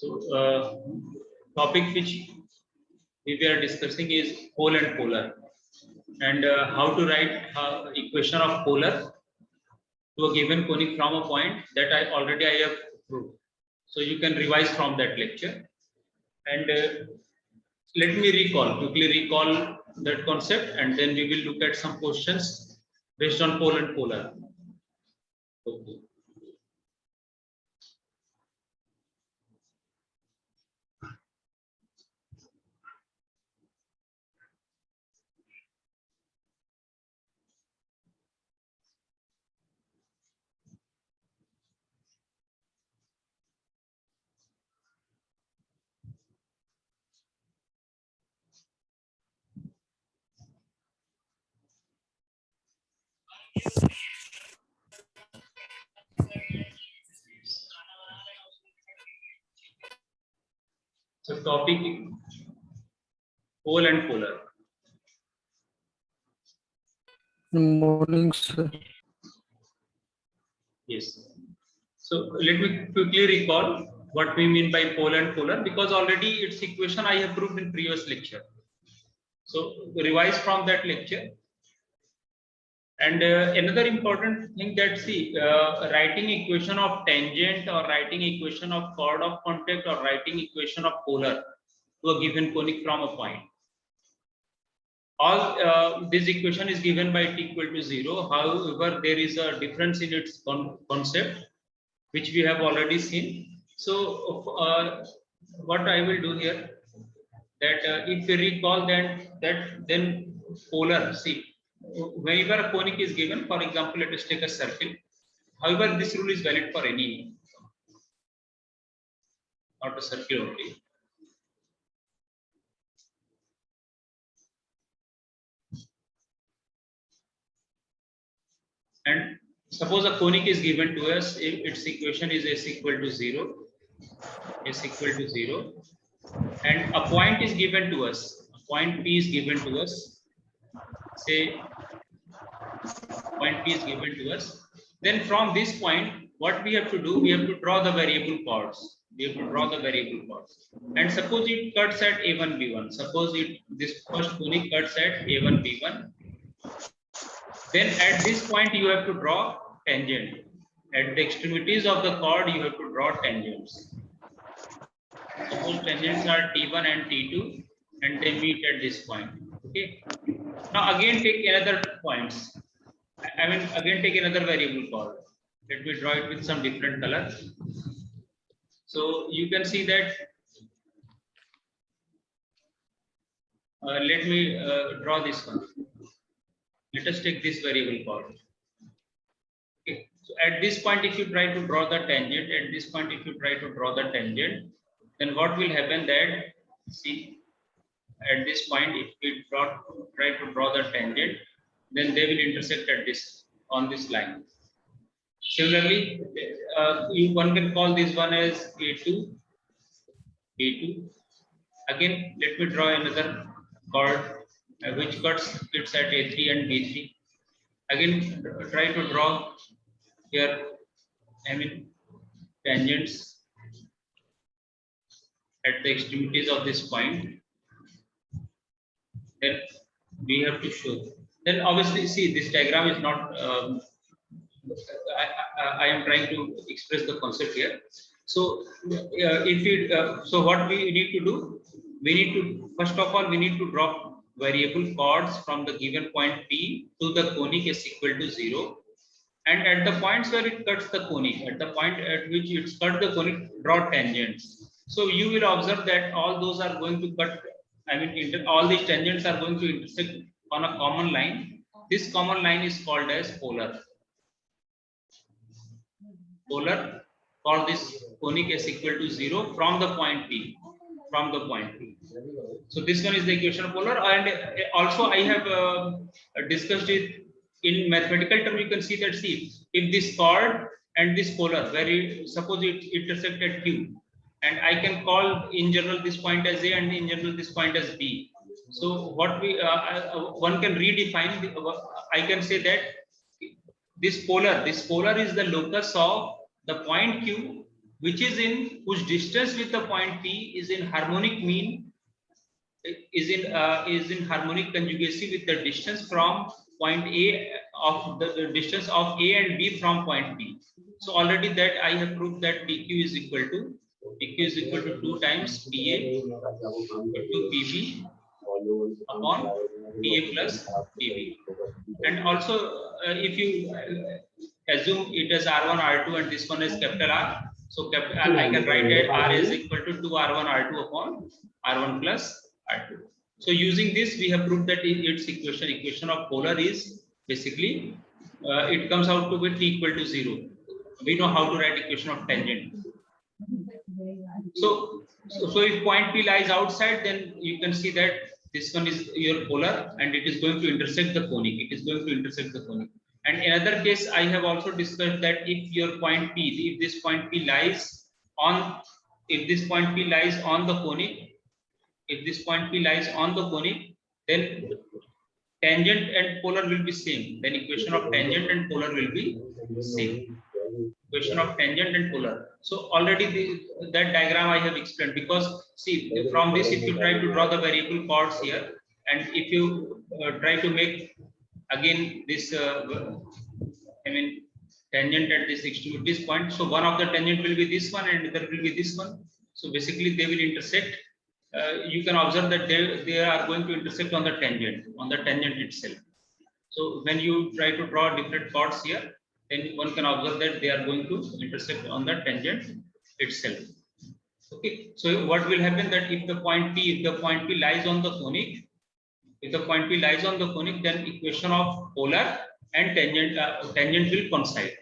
So, topic which we were discussing is pole and polar, and how to write equation of polar to a given conic from a point that I have proved. So you can revise from that lecture, and let me quickly recall that concept, and then we will look at some questions based on pole and polar. Okay. So topic pole and polar. Morning, sir. Yes. So let me quickly recall what we mean by pole and polar, because already its equation I have proved in previous lecture. So revise from that lecture. And another important thing that writing equation of tangent, or writing equation of chord of contact, or writing equation of polar to a given conic from a point. All this equation is given by t equal to 0. However, there is a difference in its concept, which we have already seen. So what I will do here, that if you recall then polar, see, whenever a conic is given, for example, let us take a circle. However, this rule is valid for any, not a circle only. And suppose a conic is given to us, if its equation is s equal to 0, and a point is given to us, a point P is given to us, say point P is given to us, then from this point, what we have to do, we have to draw the variable chords. And suppose it cuts at A1, B1. Suppose this first conic cuts at A1, B1. Then at this point, you have to draw tangent. At the extremities of the chord, you have to draw tangents. Suppose tangents are T1 and T2, and they meet at this point. Okay. Now again take another points. Again take another variable chord. Let me draw it with some different color. So you can see that. Let me draw this one. Let us take this variable chord. Okay. So at this point, if you try to draw the tangent, then what will happen that, see, at this point, if we try to draw the tangent, then they will intersect at on this line. Similarly, one can call this one as A2. Again, let me draw another chord which cuts it's at A3 and B3. Again, try to draw here, tangents at the extremities of this point. Then we have to show. Then obviously, see, this diagram is not. I am trying to express the concept here. So so what we need to do, first of all, we need to draw variable chords from the given point P to the conic is equal to 0. And at the points where it cuts the conic, at the point at which it's cut the conic, draw tangents. So you will observe that all those are going to cut, all these tangents are going to intersect on a common line. This common line is called as polar. For this conic is equal to 0 from the point P. So this one is the equation of polar, and also I have discussed it in mathematical term. You can see that, see, if this chord and this polar, suppose it intersect at Q, and I can call in general this point as A and in general this point as B. So what one can redefine, I can say that this polar is the locus of the point Q whose distance with the point P is in harmonic mean, is in harmonic conjugacy with the distance from point A of the distance of A and B from point B. So already that I have proved that PQ is equal to 2 times PA into PB upon PA plus PB. And also if you assume it as R1 R2 and this one is capital R, so I can write that R is equal to 2 R1 R2 upon R1 plus R2. So using this we have proved that its equation of polar is basically it comes out to be T equal to 0. We know how to write equation of tangent. So if point P lies outside, then you can see that this one is your polar and it is going to intersect the conic. It is going to intersect the conic. And another case I have also discussed that if your point P, if this point P lies on the conic, then tangent and polar will be same. Then equation of tangent and polar will be same. Equation of tangent and polar. So already that diagram I have explained, because see from this if you try to draw the variable chords here and if you try to make again this tangent at this extremities point, so one of the tangent will be this one and there will be this one, so basically they will intersect. You can observe that they are going to intersect on the tangent itself. So when you try to draw different chords here, then one can observe that they are going to intersect on the tangent itself. Okay, so what will happen that if the point P lies on the conic, then equation of polar and tangent will coincide.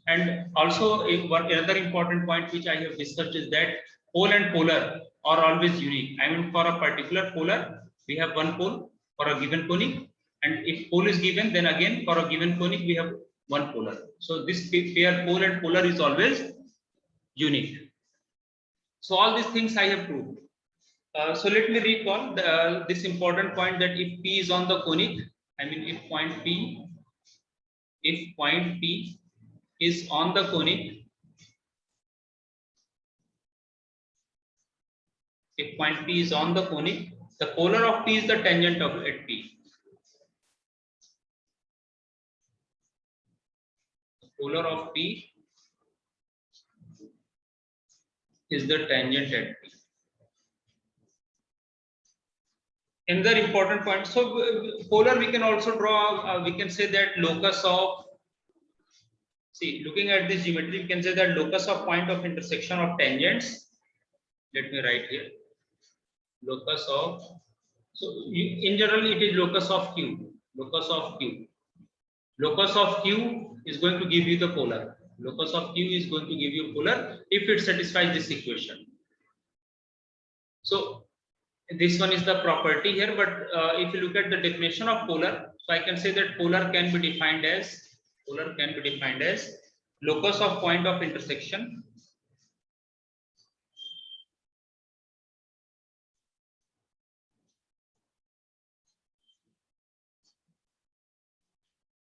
And also another important point which I have discussed is that pole and polar are always unique. I mean, for a particular polar, we have one pole for a given conic, and if pole is given, then again for a given conic we have one polar. So this pair pole and polar is always unique. So all these things I have proved. So let me recall this important point that if P is on the conic, I mean if point P is on the conic, the polar of P is the tangent of at P. The polar of P is the tangent at P. Another important point. So polar we can also draw. We can say that locus of. See, looking at this geometry, we can say that locus of point of intersection of tangents. Let me write here. Locus of. So in general, it is locus of Q. Locus of Q is going to give you the polar. Locus of Q is going to give you polar if it satisfies this equation. So this one is the property here, but if you look at the definition of polar, so I can say that polar can be defined as locus of point of intersection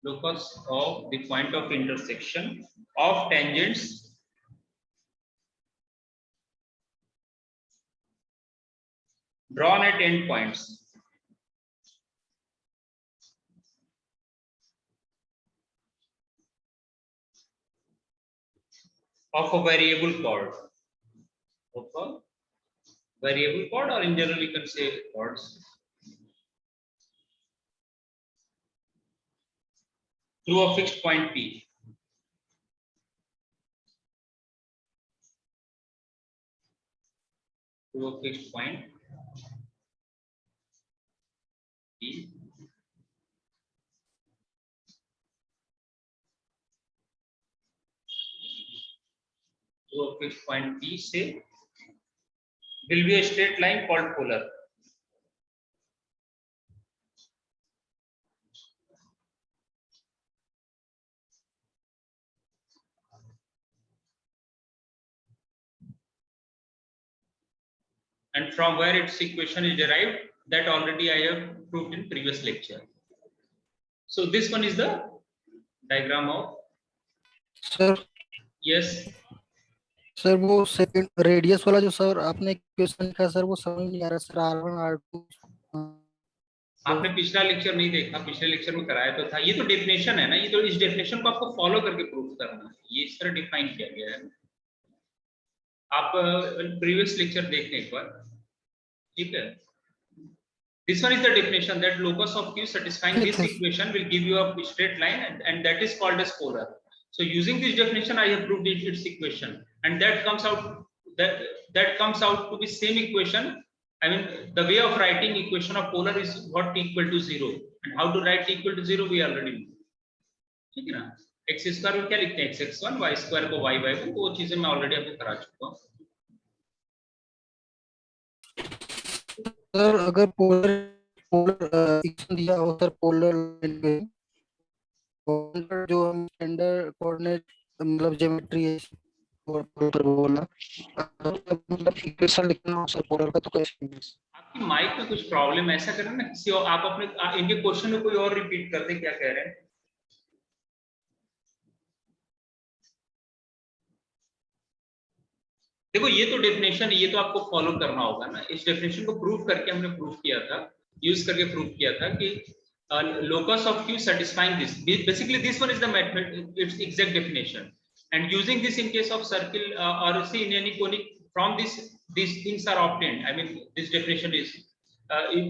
locus of the point of intersection of tangents drawn at endpoints of a variable chord. Or in general you can say chords through a fixed point P. Through a fixed point P. Through a fixed point P, say, will be a straight line called polar. And from where its equation is derived, that already I have proved in previous lecture. So this one is the diagram of. Sir, Yes. Sir वो second radius वाला जो sir आपने question लिखा sir वो समझ नहीं आ रहा sir, R1 R2। आपने पिछला लेक्चर नहीं देखा, पिछले लेक्चर में कराया तो था। ये तो डेफिनेशन है ना, ये तो इस डेफिनेशन को आपको फॉलो करके प्रूफ करना है, ये इस तरह डिफाइन किया गया है। आप प्रीवियस लेक्चर देख लें एक बार, ठीक है। This one is the definition that locus of Q satisfying this equation will give you a straight line, and that is called as polar. So using this definition, I have proved its equation, and that comes out to be same equation. I mean, the way of writing equation of polar is what equal to 0, and how to write equal to 0 we already know. ठीक है ना? x square को क्या लिखते हैं, x(x1), y square को y(y1), वो चीजें मैं ऑलरेडी आपको करा चुका हूँ। सर अगर पोलर पोलर इक्वेशन दिया हो सर, पोलर जो हम स्टैंडर्ड कोऑर्डिनेट मतलब ज्योमेट्री है और बोला मतलब इक्वेशन लिखना हो सर पोलर का तो कैसे? आपकी माइक में कुछ प्रॉब्लम, ऐसा करें ना किसी और, आप अपने इनके क्वेश्चन में कोई और रिपीट कर दें, क्या कह रहे हैं। देखो ये तो डेफिनेशन, ये तो आपको फॉलो करना होगा ना। इस डेफिनेशन को प्रूव करके हमने प्रूव किया था, यूज करके प्रूव किया था कि locus of Q satisfying this, basically this one is the method, its exact definition, and using this in case of circle or see in any conic, from this these things are obtained. I mean this definition is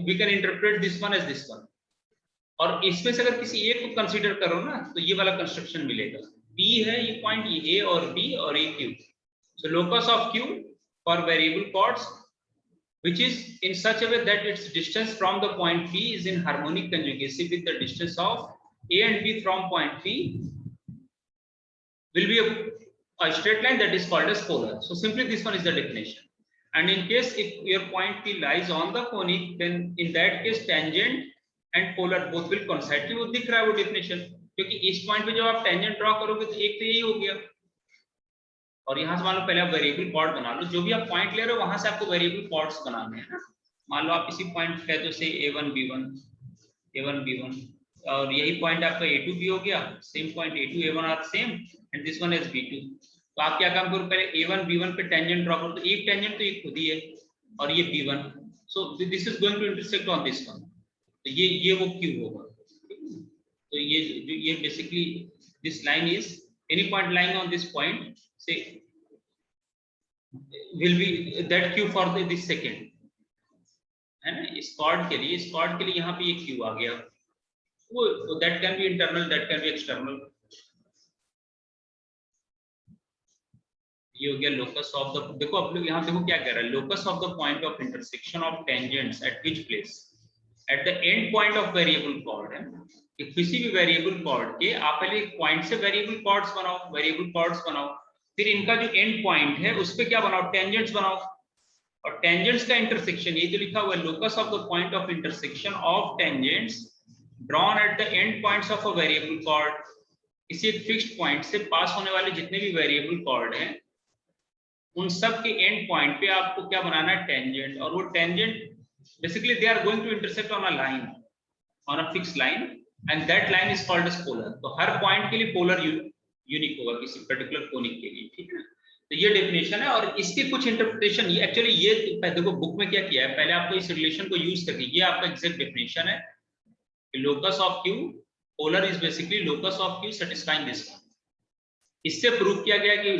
we can interpret this one as this one, और इसमें से अगर किसी एक को consider करो ना तो ये वाला कंस्ट्रक्शन मिलेगा। P है ये पॉइंट, ये A और B और A Q। So locus of Q for variable chords, which is in such a way that its distance from the point P is in harmonic conjugacy with the distance of A and B from point P, will be a straight line that is called as polar. So simply this one is the definition. And in case if your point P lies on the conic, then in that case tangent and polar both will coincide। वो दिख रहा है वो definition, क्योंकि इस point पे जब आप tangent ड्रॉ करोगे तो एक तो यही हो गया, और यहाँ से मान लो पहले आप वेरिएबल कॉर्ड बना लो, जो भी आप पॉइंट ले रहे हो वहां से आपको वेरिएबल कॉर्ड्स बनाने हैं ना। मान लो आप इसी पॉइंट कह दो से A1 B1 और यही पॉइंट आपका A2 B हो गया, same point A2 A1 are same and this one is B2। तो आप क्या काम करो, पहले A1 B1 पे टेंजेंट ड्रॉ करो, तो एक टेंजेंट तो ये खुद ही है और ये B1, so this is going to intersect on this one, तो ये वो Q होगा। तो ये basically this line is any point lying on this point say will be that Q for this second, है ना। इस कॉर्ड के लिए यहाँ पे ये Q आ गया, वो that can be internal, that can be external। ये हो गया लोकस ऑफ द, देखो अब लोग यहाँ देखो क्या कह रहा है, locus of the point of intersection of tangents at which place, at the end point of variable chord है। किसी भी वेरिएबल कॉर्ड के आप पहले एक पॉइंट से वेरिएबल कॉर्ड्स बनाओ, फिर इनका जो एंड पॉइंट है उस पे क्या बनाओ, टेंजेंट्स बनाओ, और टेंजेंट्स का इंटरसेक्शन ये जो लिखा हुआ है, locus of the point of intersection of tangents drawn at the end points of a variable chord. किसी एक फिक्स्ड पॉइंट से पास होने वाले जितने भी वेरिएबल कॉर्ड हैं उन सब के एंड पॉइंट पे आपको क्या बनाना है, टेंजेंट, और वो tangent basically they are going to intersect on a line, on a fixed line, and that line is called as polar. तो हर पॉइंट के लिए पोलर यूनिक होगा किसी पर्टिकुलर कोनिक के लिए, ठीक है। तो ये डेफिनेशन है, और इसके कुछ इंटरप्रिटेशन, ये एक्चुअली ये देखो बुक में क्या किया है, पहले आपको इस रिलेशन को यूज करके, ये आपका एग्जैक्ट डेफिनेशन है, locus of Q polar is basically locus of Q satisfying this one. इससे प्रूव किया गया कि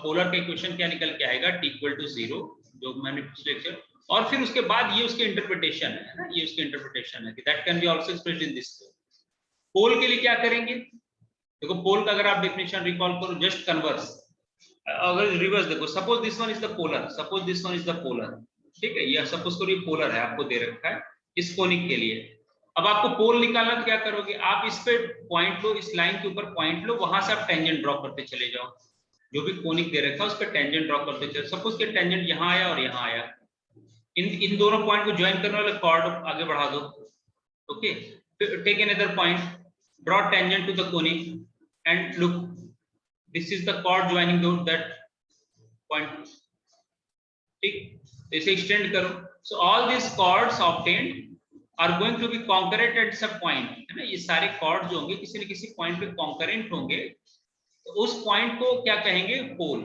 पोलर का इक्वेशन क्या निकल के आएगा, t = 0, जो मैंने पिछले लेक्चर, और फिर उसके बाद ये उसके इंटरप्रिटेशन है ना, ये उसके इंटरप्रिटेशन है कि that can be also expressed in this. Pole के लिए क्या करेंगे, देखो पोल का अगर आप डेफिनेशन रिकॉल करो, जस्ट कन्वर्स, अगर रिवर्स देखो, suppose this one is the polar, ठीक है, ये सपोज करो ये पोलर है, आपको दे रखा है इस कोनिक के लिए। अब आपको पोल निकालना तो क्या करोगे, आप इस पे पॉइंट लो, इस लाइन के ऊपर पॉइंट लो, वहां से आप टेंजेंट ड्रॉ करते चले जाओ, जो भी कोनिक दे रखा है उस पर टेंजेंट ड्रॉ करते चले। सपोज कि टेंजेंट यहाँ आया और यहाँ आया, इन दोनों पॉइंट को ज्वाइन करने वाले कॉर्ड आगे बढ़ा दो, okay. Take another point, draw tangent to the conic, and look, this is the chord joining that point, ठीक, इसे extend करो। So all these chords obtained are going to be concurrent at some point, है ना। ये सारे chords जो होंगे किसी न किसी पॉइंट पे concurrent होंगे, तो उस पॉइंट को क्या कहेंगे, पोल।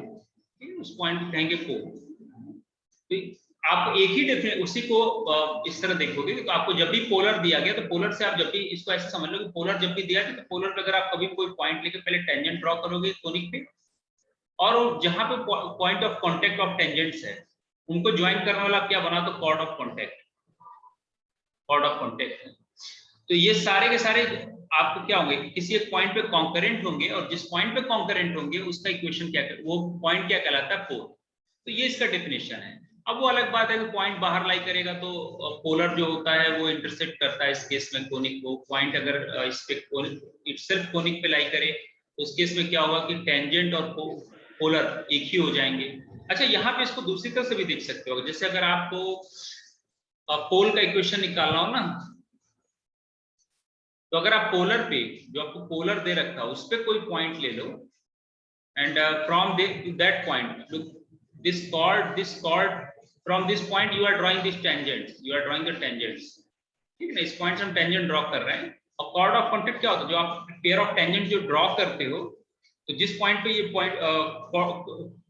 ठीक है, उस पॉइंट को कहेंगे पोल। तो आप एक ही डेफिनेशन उसी को इस तरह देखोगे तो आपको जब भी पोलर दिया गया तो पोलर से आप जब भी इसको ऐसे समझ लो कि पोलर जब भी दिया गया तो पोलर पे अगर आप कभी कोई पॉइंट लेके पहले टेंजेंट ड्रॉ करोगे कोनिक पे, और जहां पे point of contact of tangents है उनको ज्वाइन करने वाला क्या बना, तो chord of contact, chord of contact. तो ये सारे के सारे आपको क्या होंगे, किसी एक पॉइंट पे कॉन्करेंट होंगे, और जिस पॉइंट पे कॉन्करेंट होंगे उसका इक्वेशन क्या, वो पॉइंट क्या कहलाता है, पोल। तो ये इसका डेफिनेशन है। अब वो अलग बात है कि पॉइंट बाहर लाई करेगा तो पोलर जो होता है वो इंटरसेक्ट करता है इस केस में कोनिक को। पॉइंट अगर इस पे इटसेल्फ कोनिक पे लाई करे तो उस केस में क्या होगा कि टेंजेंट और पोलर एक ही हो जाएंगे। अच्छा, यहाँ पे इसको दूसरी तरह से भी देख सकते हो, जैसे अगर आपको पोल का इक्वेशन निकालना हो ना, तो अगर आप पोलर पे, जो आपको पोलर दे रखा है उस पे कोई पॉइंट ले लो, and from that point this chord from this point you are drawing this tangents, you are drawing the tangents, ठीक है ना, इस पॉइंट से हम टेंजेंट ड्रॉ कर रहे हैं। और कॉर्ड ऑफ कांटेक्ट क्या होता है, जो आप पेयर ऑफ टेंजेंट जो ड्रॉ करते हो, तो जिस पॉइंट पे ये point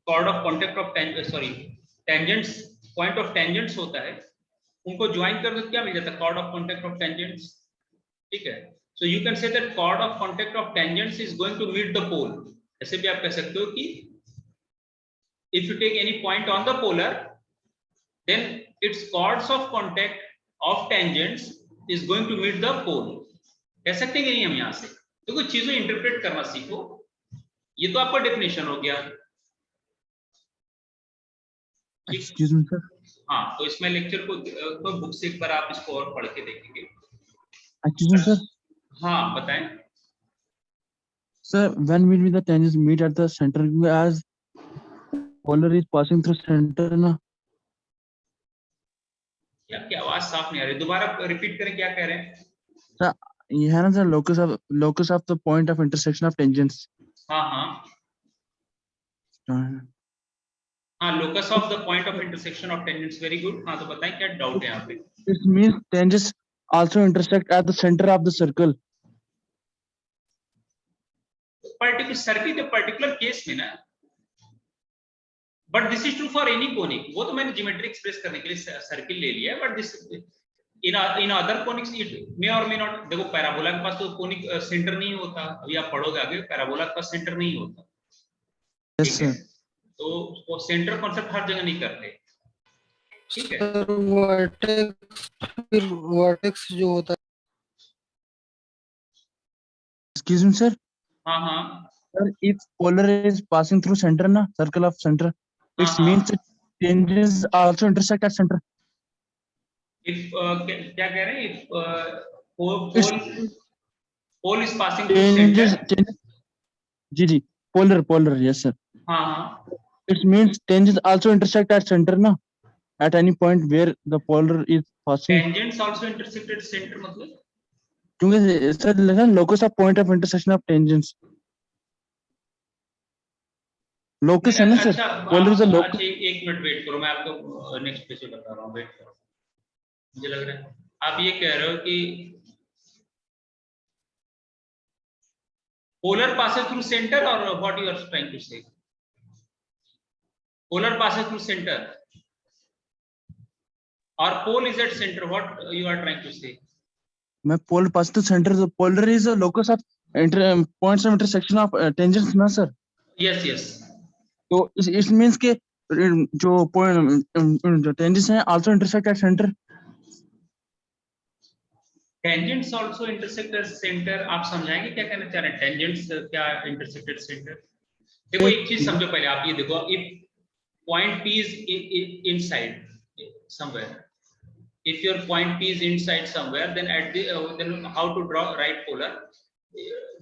chord of contact of tangents, point of tangents होता है, उनको ज्वाइन कर दो क्या मिल जाता है, chord of contact of tangents. ठीक है, so you can say that chord of contact of tangents is going to meet the pole. ऐसे भी आप कह सकते हो कि if you take any point on the polar, then its chords of contact of tangents is going to meet the pole। कह सकते हैं कि नहीं हम यहां से, तो कुछ चीजों इंटरप्रेट करना सीखो। ये तो आपका डेफिनेशन हो गया। Excuse me sir. हाँ, तो इसमें लेक्चर को तो बुक से एक बार आप इसको और पढ़ के देखेंगे। Excuse me sir. हाँ बताएं। Sir, when will be the tangents meet at the center as polar is passing through center ना? क्या आवाज साफ नहीं आ रही, दोबारा रिपीट करें, क्या कह रहे हैं? Sir, ये है ना sir locus of the point of intersection of tangents। हाँ हाँ हाँ, locus of the point of intersection of tangents, very good. हाँ तो बताएं क्या डाउट है यहाँ पे? It means tangents also intersect at the center of the circle। Particular circle के पर्टिकुलर केस में ना, but this is true for any conic. वो तो मैंने ज्योमेट्री एक्सप्रेस करने के लिए सर्किल ले लिया है, but this in other conics it may or may not. देखो पैराबोला के पास तो कोनिक सेंटर नहीं होता, अभी आप पढ़ोगे आगे, पैराबोला के पास सेंटर नहीं होता। Yes sir। तो वो सेंटर कॉन्सेप्ट हर जगह नहीं करते, ठीक है। सर वर्टेक्स जो होता है, Excuse me sir। हाँ हाँ Sir, if polar is passing through center ना, circle of center, it हाँ, means that tangents also intersect at center। If क्या कह रहे हैं, It's pole is passing through center. जी polar yes sir। हाँ हाँ, It means tangents also intersect at center ना, at any point where the polar is passing। Tangents also intersected centre मतलब क्योंकि सर लिखा है locus of point of intersection of tangents। locus है ना sir, अच्छा, polar is a locus। अच्छा एक मिनट वेट करो, मैं आपको नेक्स्ट पे से बता रहा हूँ, वेट करो। मुझे लग रहा है आप ये कह रहे हो कि polar passes through center, or what you are trying to say? Polar passes through center or pole is at center, what you are trying to say? मैं पोल पास टू सेंटर, तो polar is a locus of points of intersection of tangents ना sir. Yes, yes. तो it means के जो point जो tangents हैं also intersect at centre. Tangents also intersect at center, आप समझाएंगे क्या कहना चाह रहे हैं? Tangents क्या intersect at center? देखो एक चीज समझो पहले, आप ये देखो, if point P is inside somewhere, if your point P is inside somewhere, then at the then how to draw right polar?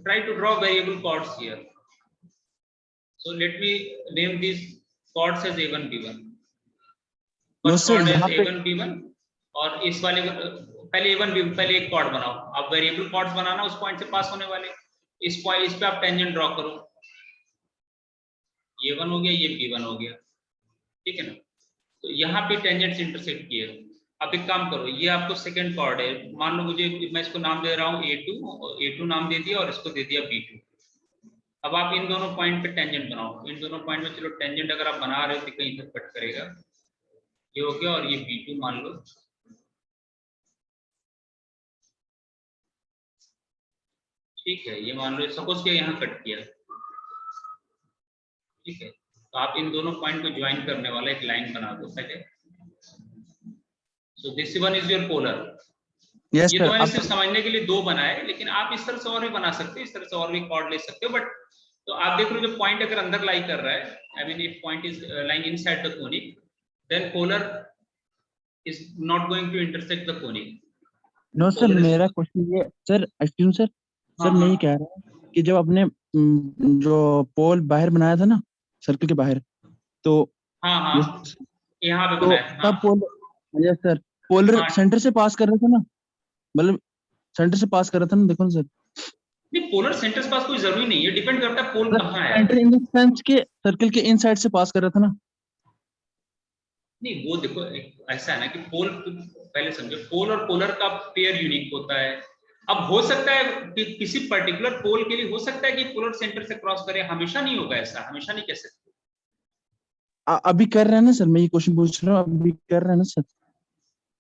Try to draw variable chords here. So let me name these chords as A1 B1। First chord is A1 B1, और इस वाले पहले A1 B1 पहले एक chord बनाओ। आप variable chords बनाना उस point से पास होने वाले, इस पॉइंट इस पे आप टेंजेंट ड्रॉ करो। ये A1 हो गया, ये B1 हो गया, ठीक है ना। तो यहाँ पे टेंजेंट्स इंटरसेक्ट किए। अब एक काम करो, ये आपको सेकंड कॉर्ड है, मान लो मुझे, मैं इसको नाम दे रहा हूँ A2 नाम दे दिया और इसको दे दिया B2। अब आप इन दोनों पॉइंट पे टेंजेंट बनाओ, इन दोनों पॉइंट में चलो टेंजेंट अगर आप बना रहे हो तो कहीं तक कट करेगा, ये हो गया, और ये B2 मान लो, ठीक है, ये मान लो सपोज के यहाँ कट किया, ठीक है, तो आप इन दोनों पॉइंट को ज्वाइन करने वाला एक लाइन बना दो पहले। So this one is your polar. Yes ये सर। तो मैंने अब सिर्फ समझने के लिए दो बनाए, लेकिन आप इस तरह से और भी बना सकते हो, इस तरह से और भी कॉर्ड ले सकते हो, बट तो आप देख लो जो पॉइंट अगर अंदर लाई कर रहा है, I mean if point is lying inside the conic, then polar is not going to intersect the conic. No sir, मेरा क्वेश्चन ये सर, एक्चुअली सर, हाँ मैं हाँ ये कह रहा हूँ कि जब आपने जो पोल बाहर बनाया था ना सर्कल के बाहर, तो हाँ ये हाँ, यहाँ पे तो बनाया था, तब हाँ पोल, यस सर, पोलर हाँ। सेंटर से पास कर रहा था ना, मतलब सेंटर से पास कर रहा था ना, देखो ना सर। नहीं, पोलर सेंटर के पास कोई जरूरी नहीं है, डिपेंड करता है पोल कहाँ है। सेंटर इन द सेंस के सर्कल के इन साइड से पास कर रहा था ना। नहीं वो देखो ऐसा है ना कि पोल, पहले समझो, पोल और पोलर का पेयर यूनिक होता है। अब हो सकता है कि किसी पर्टिकुलर पोल के लिए हो सकता है कि पोलर सेंटर से क्रॉस करे, हमेशा नहीं होगा ऐसा, हमेशा नहीं कह सकते। अभी कर रहे हैं ना सर, मैं ये क्वेश्चन पूछ रहा हूँ, अभी कर रहे हैं ना सर।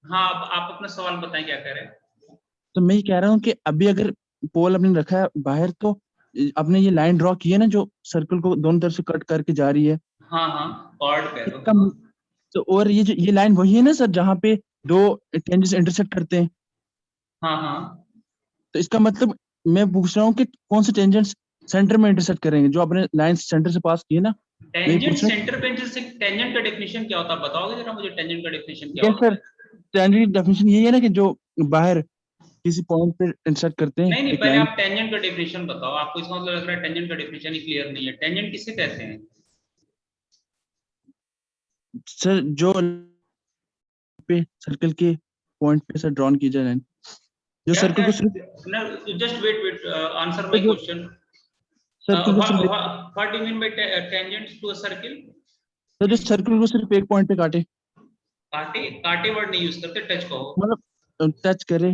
हाँ, अब आप अपना सवाल बताएं क्या कह रहे हैं। तो मैं ये कह रहा हूँ कि अभी अगर पोल आपने रखा है बाहर, तो आपने ये लाइन ड्रॉ की है ना जो सर्कल को दोनों तरफ से कट करके जा रही है, हाँ हाँ, कॉर्ड कह लो, इसका हाँ तो, और ये जो ये लाइन वही है ना सर जहाँ पे दो टेंजेंट्स इंटरसेक्ट करते हैं। हाँ हाँ। तो इसका मतलब मैं पूछ रहा हूँ कि कौन से टेंजेंट्स सेंटर में इंटरसेक्ट करेंगे, जो आपने लाइन सेंटर से पास की है ना। मैं ये टेंजेंट पूछ रहा सेंटर पे इंटरसेक्ट, टेंजेंट का डेफिनेशन क्या होता है बताओगे जरा मुझे, टेंजेंट का डेफिनेशन हूँ, क्या यस होता सर, है। टेंजेंट डेफिनेशन यही है ना कि जो बाहर किसी पॉइंट पे इंटरसेक्ट करते हैं नहीं नहीं, एक पहले लाइन। आप टेंजेंट का डेफिनेशन बताओ, आपको इसका मतलब लग रहा है टेंजेंट का डेफिनेशन ही क्लियर नहीं है। टेंजेंट किसे कहते हैं। सर जो पे सर्कल के पॉइंट पे सर ड्रॉन की जाए लाइन, जो क्या सर्कल क्या, को सिर्फ, just wait wait, answer my जो क्वेश्चन। सर्कल को सिर्फ, what do mean by tangent to a circle. तो जो सर्कल को सिर्फ एक पॉइंट पे काटे, काटे, काटे वर्ड नहीं यूज करते, टच कहो। मतलब टच करे।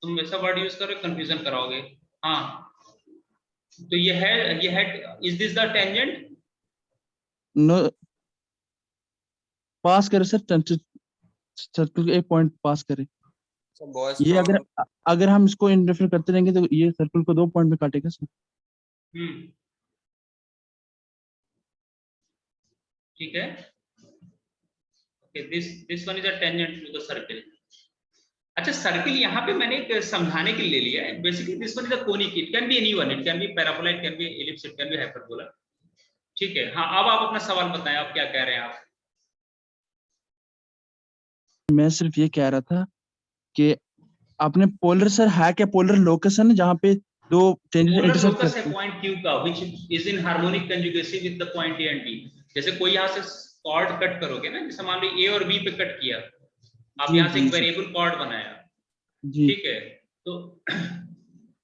तुम वैसा वर्ड यूज करो कंफ्यूजन कराओगे। हाँ, तो ये है, is this the tangent. No, pass करे सर, सर्कल के एक पॉइंट पास करे। So boys ये अगर problem. अगर हम इसको इंटरफेयर करते रहेंगे तो ये सर्कल को दो पॉइंट में काटेगा सर। हम्म, ठीक है, okay, this one is a tangent to the circle. अच्छा, सर्किल यहाँ पे मैंने एक समझाने के लिए ले लिया है, basically this one is a conic, it can be anyone, it can be parabola, it can be ellipse, it can be hyperbola. ठीक है, हाँ, अब आप अपना सवाल बताएं, आप क्या कह रहे हैं आप। मैं सिर्फ ये कह रहा था कि आपने पोलर सर है क्या, पोलर लोकस है ना जहाँ पे दो टेंजेंट पोलर इंटरसेक्ट लोकस है करते हैं। पॉइंट Q का, which is in harmonic conjugacy with the point A and B। जैसे कोई यहाँ से कॉर्ड कट करोगे ना, जैसे मान लो A और B पे कट किया, आप जी यहाँ से जी एक सर, वेरिएबल कॉर्ड बनाया, जी ठीक है, तो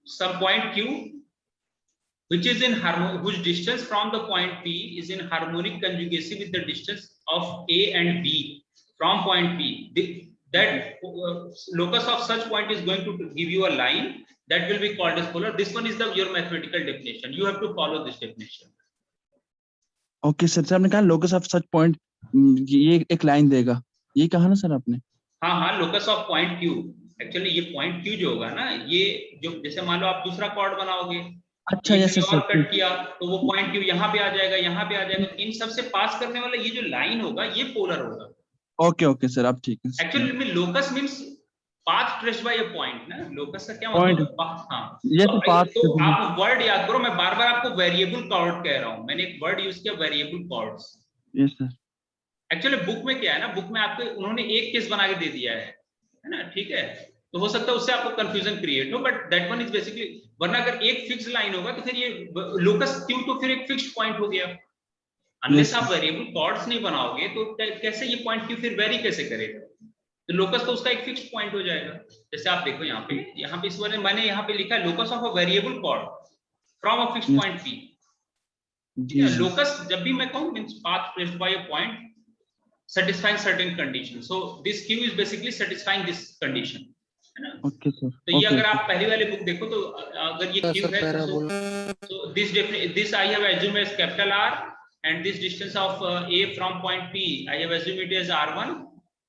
some point Q which is in whose distance from the point P is in harmonic conjugacy with the distance of A and B from point P. That locus of such point is going to give you a line that will be called as polar. This one is the your mathematical definition. You have to follow this definition. Okay sir. Sir आपने कहा locus of such point, ये एक line देगा, ये कहा ना sir आपने। हाँ हाँ, locus of point Q, actually ये पॉइंट Q जो होगा ना, ये जो जैसे मान लो आप दूसरा कॉर्ड बनाओगे, अच्छा, ये यस कहीं सर और कट किया, तो वो पॉइंट Q यहाँ पे आ जाएगा, यहाँ पे आ जाएगा, इन सबसे पास करने वाला ये जो लाइन होगा ये पोलर होगा। ओके ओके सर, आप ठीक है। एक्चुअली में locus means path traced by a point ना, लोकस का क्या पॉइंट, मतलब है, हाँ। Yes sir, path. तो आप वर्ड याद करो, मैं बार बार आपको वेरिएबल कॉर्ड कह रहा हूं, मैंने एक वर्ड यूज किया variable chords. Yes sir. Actually book में क्या है ना, बुक में आपको उन्होंने एक केस बना के दे दिया है ना, ठीक है, तो हो सकता है उससे आपको कंफ्यूजन क्रिएट हो, but that one is basically, वरना अगर एक फिक्स लाइन होगा तो फिर ये लोकस क्यू तो फिर एक फिक्स्ड पॉइंट हो गया। अनलेस यस आप वेरिएबल कॉर्ड्स नहीं बनाओगे तो कैसे ये पॉइंट क्यू फिर वेरी कैसे करेगा, तो लोकस तो उसका एक फिक्स्ड पॉइंट हो जाएगा। जैसे आप देखो यहाँ पे इस बार मैंने यहाँ पे लिखा है locus of a variable chord from a fixed point P. ठीक जी है, जी। लोकस जब भी मैं कहूँ means path traced by a point satisfying certain conditions. So this Q is basically satisfying this condition. है ना। Okay, sir. तो ये Okay. अगर आप पहली वाली बुक देखो तो अगर ये क्यू सर है parabola so this I have assumed as capital R, and this distance of A from point P I have assumed it as R1,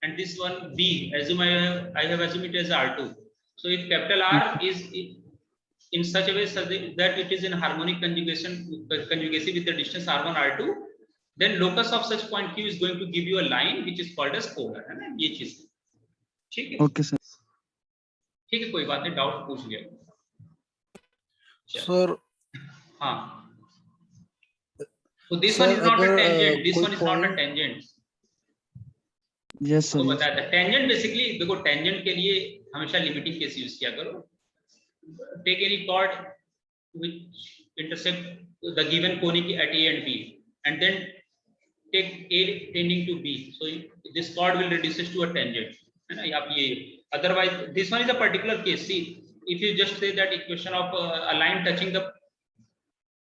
and this one B I have assumed it as R2. So if capital R is in such a way that it is in harmonic conjugacy with the distance R1 R2, then locus of such point Q is going to give you a line which is called as polar, है ना, ये चीज ठीक है। Okay, sir. ठीक है, कोई बात नहीं, डाउट पूछ लिया। सर हाँ, so this Sir, one is not a अगर, tangent, this कोई one is not a point- tangent। Yes, sir. तो Yes. बताया था टेंजेंट बेसिकली देखो, टेंजेंट के लिए हमेशा लिमिटिंग केस यूज किया करो। Take any chord which intersect the given conic at A and B, and then take A tending to B, so this chord will reduces to a tangent, है ना। आप ये otherwise this one is a particular case. See if you just say that equation of a line touching the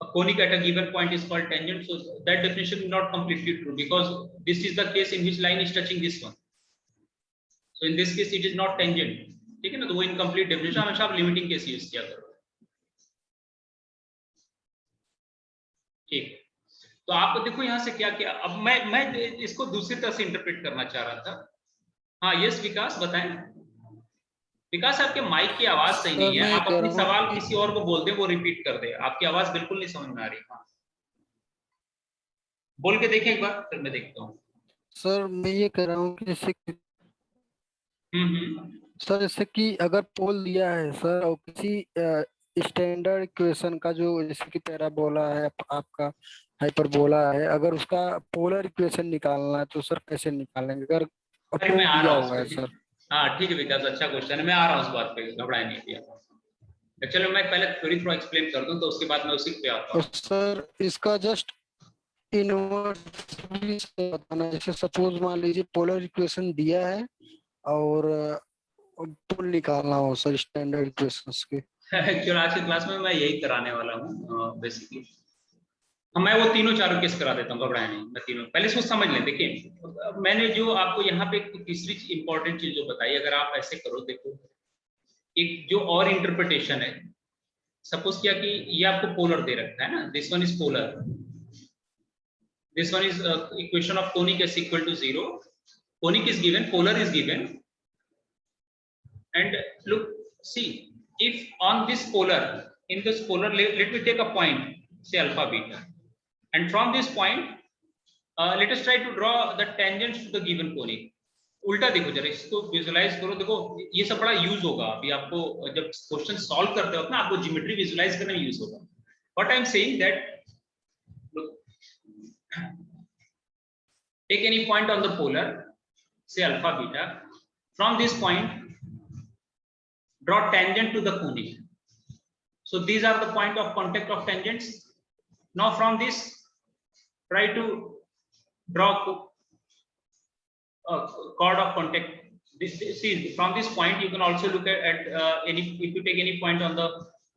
a conic at a given point is called tangent, so that definition is not completely true, because this is the case in which line is touching this one, so in this case it is not tangent, ठीक है ना। तो वो incomplete definition, हमेशा आप limiting case use किया करो, ठीक। तो आप देखो यहाँ से क्या क्या, अब मैं इसको दूसरी तरह से इंटरप्रेट करना चाह रहा था। हाँ यस विकास बताएं। विकास आपके माइक की आवाज सही नहीं है, आप अपनी सवाल किसी और को बोल दे, वो रिपीट कर दे, आपकी आवाज बिल्कुल नहीं समझ में आ रही। हाँ बोल के देखें एक बार, फिर मैं देखता हूँ। सर मैं ये कह रहा हूँ कि जैसे सर जैसे कि अगर पोल दिया है सर, और किसी स्टैंडर्ड इक्वेशन का जो जैसे कि पैराबोला है आपका हाइपरबोला है, अगर उसका पोलर इक्वेशन निकालना है तो सर कैसे निकालेंगे अगर अरे पोल मैं आ दिया रहा हुआ है हूँ सर? हाँ ठीक है विकास, अच्छा क्वेश्चन है, मैं आ रहा हूँ उस बात पे, घबराए नहीं किया। चलो मैं पहले थोड़ी थोड़ा एक्सप्लेन कर दूं, तो उसके बाद मैं उसी पे आता हूँ। सर इसका जस्ट इनवर्स भी बताना, जैसे सपोज मान लीजिए पोलर इक्वेशन दिया है और पोल निकालना हो सर स्टैंडर्ड इक्वेशंस के। एक्चुअली आज की क्लास में मैं यही कराने वाला हूँ बेसिकली। मैं वो तीनों चारों केस करा देता हूँ, घबराए नहीं, मैं तीनों पहले इसको समझ लें। देखिए मैंने जो आपको यहाँ पे तीसरी इंपॉर्टेंट चीज जो बताई, अगर आप ऐसे करो, देखो एक जो और इंटरप्रिटेशन है, सपोज किया कि ये आपको पोलर दे रखा है ना, this one is polar, this one is equation of conic S equal to 0, conic is given, polar is given, and look, see if on this polar, in this polar, let me take a point, say alpha beta, and from this point let us try to draw the tangents to the given conic। उल्टा देखो जरा, इसको visualise करो, देखो ये सब बड़ा use होगा अभी आपको जब क्वेश्चन सॉल्व करते हो ना, आपको ज्योमेट्री विजुलाइज करने में यूज होगा। What I am saying that take any point on the polar, say alpha beta, from this point draw tangent to the conic, so these are the point of contact of tangents। now from this try to draw chord of contact, see from this point you can also look at any, if you take any point on the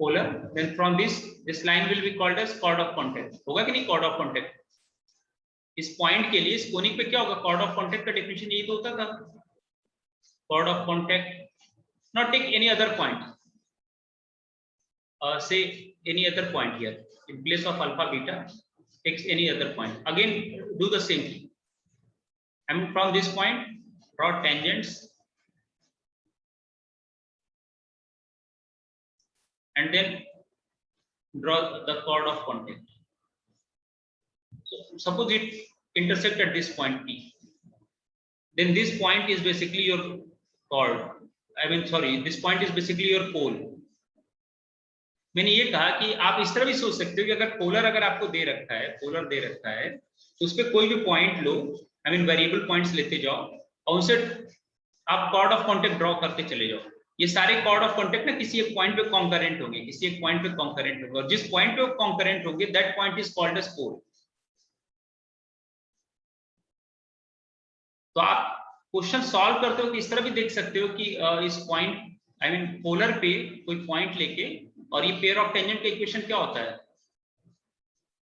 polar, then from this line will be called as chord of contact, होगा कि नहीं chord of contact। इस point के लिए इस conic पे क्या होगा, chord of contact का डेफिनेशन यही तो होता था, chord of contact। now take any other point, say any other point here, in place of alpha beta takes any other point, again do the same thing, and from this point draw tangents and then draw the chord of contact। so suppose it intersect at this point P, then this point is basically your chord, I mean sorry, this point is basically your pole। मैंने ये कहा कि आप इस तरह भी सोच सकते हो कि अगर पोलर अगर आपको दे रखा है, पोलर दे रखा है, तो उस पर कोई भी point low, I mean variable points लेते जाओ और उनसे आप कॉर्ड ऑफ कॉन्टेक्ट ड्रॉ करते चले जाओ। ये सारे कॉर्ड ऑफ कॉन्टेक्ट ना किसी एक पॉइंट पे कॉन्करेंट होंगे, किसी एक पॉइंट पे कॉन्करेंट होंगे, और जिस पॉइंट पे वो कॉन्करेंट होंगे that point is called as pole. तो आप क्वेश्चन सॉल्व करते हो कि इस तरह भी देख सकते हो कि इस पॉइंट आई मीन पोलर पे कोई पॉइंट लेके, और ये पेयर ऑफ टेंजेंट का इक्वेशन क्या होता है,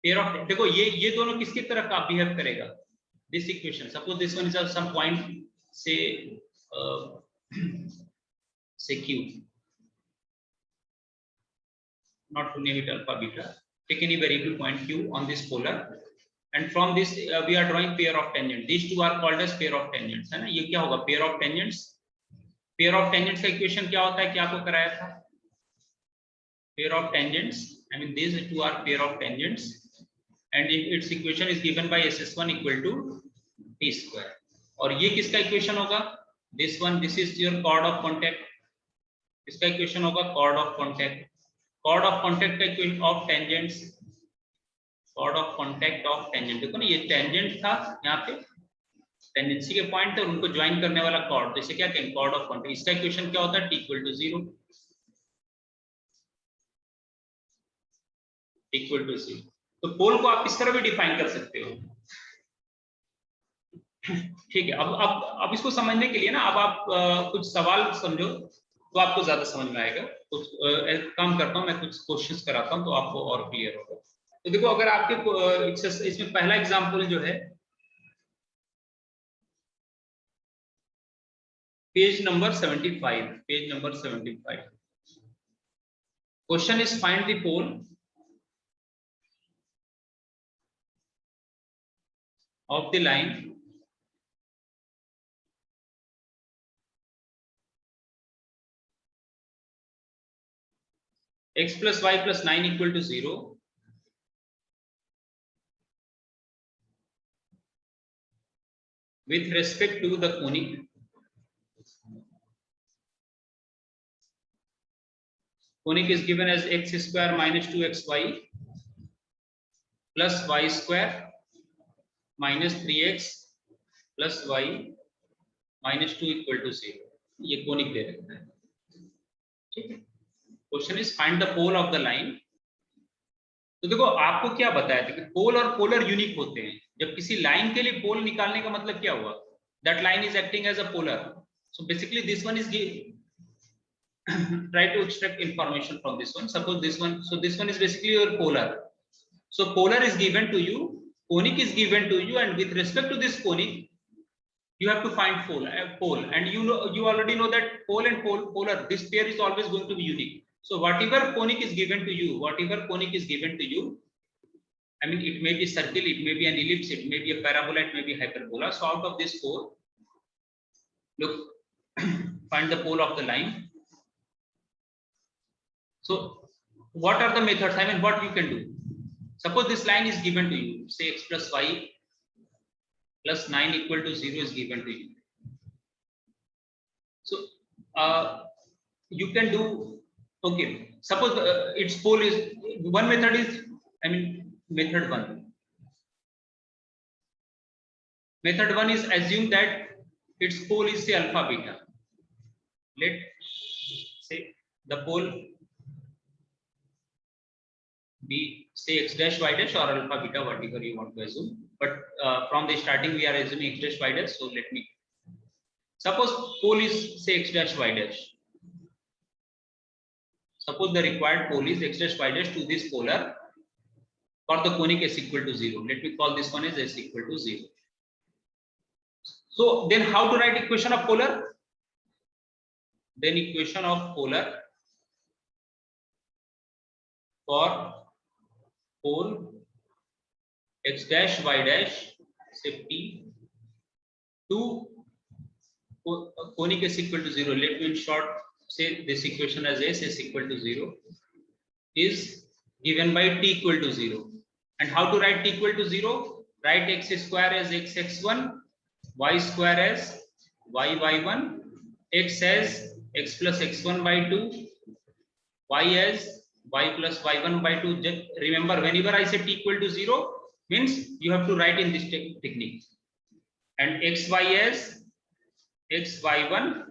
पेयर ऑफ, देखो ये दोनों किसकी तरह का बिहेव करेगा, this equation, suppose this one is some point से say q, not to name it alpha beta. Take any variable point q on this polar, and from this we are drawing pair of tangents. These two are called as pair of tangents, है ना. ये क्या होगा, pair of tangents. Pair of tangents का equation क्या होता है, क्या आपको कराया था. Pair of tangents, I mean these two are pair of tangents, and its equation is given by ss1 equal to t square. और ये किसका इक्वेशन होगा, this one, this is your chord of contact. इसका equation होगा chord of contact. Chord of contact का equation of tangents, chord of contact of tangent. देखो ना, ये tangent था, यहाँ पे टेंजेंसी के पॉइंट थे, उनको ज्वाइन करने वाला chord, तो इसे क्या कहेंगे, chord of contact. इसका इक्वेशन क्या होता है, t equal to 0, equal to 0. तो पोल को आप इस तरह भी डिफाइन कर सकते हो. ठीक है. अब इसको समझने के लिए ना, अब आप कुछ सवाल समझो तो आपको ज्यादा समझ में आएगा. कुछ काम करता हूं मैं, कुछ क्वेश्चंस कराता हूं तो आपको और क्लियर होगा. तो देखो, अगर आपके इसमें पहला एग्जांपल जो है page number 75, page number 75. Question is find the pole of the line x plus y plus 9 equal to 0 with respect to the conic is given as x square minus 2xy plus y square minus 3x plus y minus 2 equal to 0. ये conic दे रखा है. ठीक है. Question is find the pole of the line. तो देखो, आपको क्या बताया था कि पोल और पोलर यूनिक होते हैं. जब किसी लाइन के लिए पोल निकालने का मतलब क्या हुआ, that line is acting as a polar. So basically this one is try to extract information from this one. Suppose this one, so this one is basically your polar. So polar is given to you, conic is given to you, and with respect to this conic you have to find pole, and you know, you already know that pole and polar, this pair is always going to be unique. So whatever conic is given to you, I mean, it may be circle, it may be an ellipse, it may be a parabola, it may be hyperbola. So out of this four, look, find the pole of the line. So what are the methods, I mean, what you can do. Suppose this line is given to you, say x plus y plus 9 equal to 0 is given to you. So you can do, okay, suppose its pole is, one method is, I mean, method one is assume that its pole is say alpha beta. Let say the pole be say x dash y dash or alpha beta, whatever you want to assume, but from the starting we are assuming x dash y dash. So let me suppose pole is say x dash y dash. Suppose the required pole is x dash y dash to this polar for the conic s equal to 0. Let me call this one as s equal to 0. So then how to write equation of polar? Then equation of polar for pole x dash y dash say p to conic s equal to 0. Let me in short say this equation as s equal to 0 is given by t equal to 0. And how to write t equal to 0? Write x square as x1, y square as y1, x as x plus x1 by 2, y as y plus y1 by 2. Just remember, whenever I say t equal to 0 means you have to write in this technique. And xy as xy1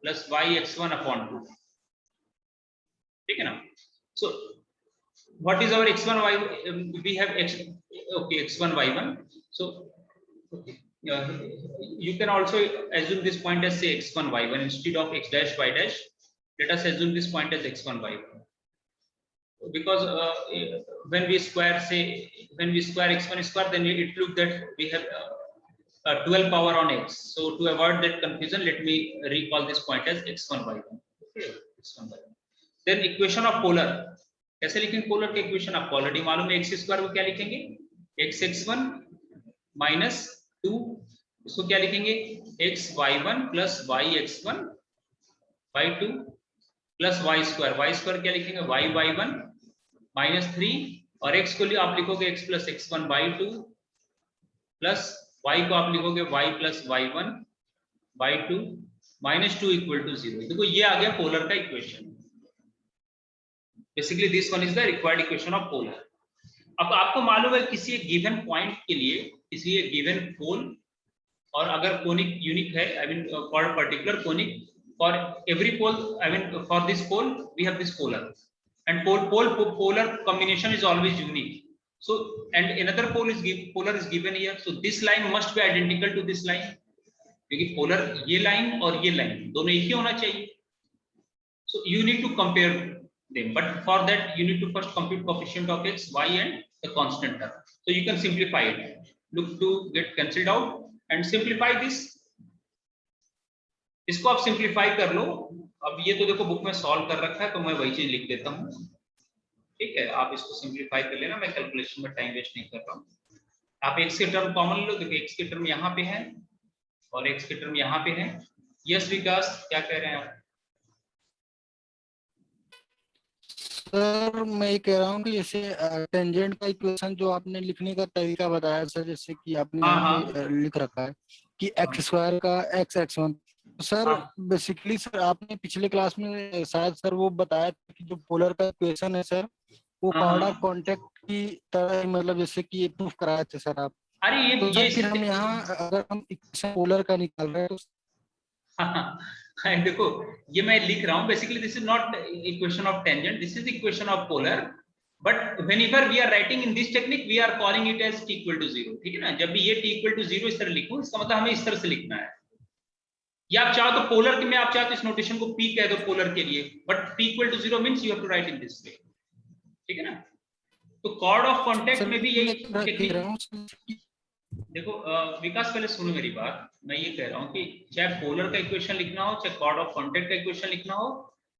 plus yx1 upon 2. Okay, now so what is our x1 y? We have x, okay, x1 y1. So okay, you can also assume this point as say x1 y1 instead of x dash y dash. Let us assume this point as x1 y1, because when we square x1 square, then it looks that we have 12 power on x. So to avoid that confusion, let me recall this point as x1 y1. Then equation of polar, कैसे लिखेंगे polar का equation? आपको already मालूम है, x square को क्या लिखेंगे? X x one minus 2, इसको क्या लिखेंगे? X y one plus y x one by 2 plus y square क्या लिखेंगे? वाई वाई वन माइनस 3, और एक्स को आप लिखोगे x plus x one by 2 plus y को आप लिखोगे y plus y one by 2 minus 2 equal to 0। देखो ये आ गया पोलर का equation. Basically this one is the required equation of polar. अब आपको मालूम है किसी एक गिवन पॉइंट के लिए, किसी एक गिवन पोल, और अगर कोनिक यूनिक है, I mean for particular conic, for every pole, I mean for this pole we have this polar, and polar combination is always unique. So and another polar is given here, so this line must be identical to this line, क्योंकि polar ये line और ये line दोनों एक ही होना चाहिए। So you need to compare them, but for that you need to first compute coefficient of x, y and the constant term. So you can simplify it. Look to get cancelled out and simplify this. इसको आप simplify कर लो। अब ये तो देखो book में solve कर रखा है, तो मैं वही चीज लिख देता हूँ, ठीक है? आप इसको सिंप्लीफाई कर लेना, मैं कैलकुलेशन में टाइम वेस्ट नहीं कर रहा हूँ। आप एक्स के टर्म कॉमन लो, देखो एक्स के टर्म यहाँ पे है और एक्स के टर्म यहाँ पे है। यस विकास, क्या कह रहे हैं आप? सर मैं ये कह रहा हूँ कि जैसे टेंजेंट का इक्वेशन जो आपने लिखने का तरीका बताया सर, जैसे कि आपने यहाँ पे लिख रखा है कि एक्स स्क्वायर का x x one, sir basically sir आपने पिछले क्लास में शायद सर वो बताया था कि जो पोलर का इक्वेशन है सर, वो कॉर्ड ऑफ कांटेक्ट की तरह, मतलब जैसे कि ये प्रूफ कराए थे सर आप। अरे ये तो सर फिर हम यहाँ अगर हम इक्वेशन पोलर का निकाल रहे हैं तो देखो ये मैं लिख रहा हूँ, basically this is not equation of tangent, this is equation of polar, but whenever we are writing in this technique we are calling it as t equal to 0, ठीक है ना? जब भी ये t इक्वल टू 0 इस तरह लिखूं, इसका मतलब हमें इस तरह से लिखना है। या आप चाहो तो पोलर के में आप चाहो तो इस नोटेशन को p कह दो पोलर के लिए, but t equal to 0 means you have to write in this way, ठीक है ना? तो कॉर्ड ऑफ कांटेक्ट में भी यही टेक्निक। देखो विकास पहले सुनो मेरी बात, मैं ये कह रहा हूँ कि चाहे पोलर का इक्वेशन लिखना हो, चाहे कॉर्ड ऑफ कांटेक्ट का इक्वेशन लिखना हो,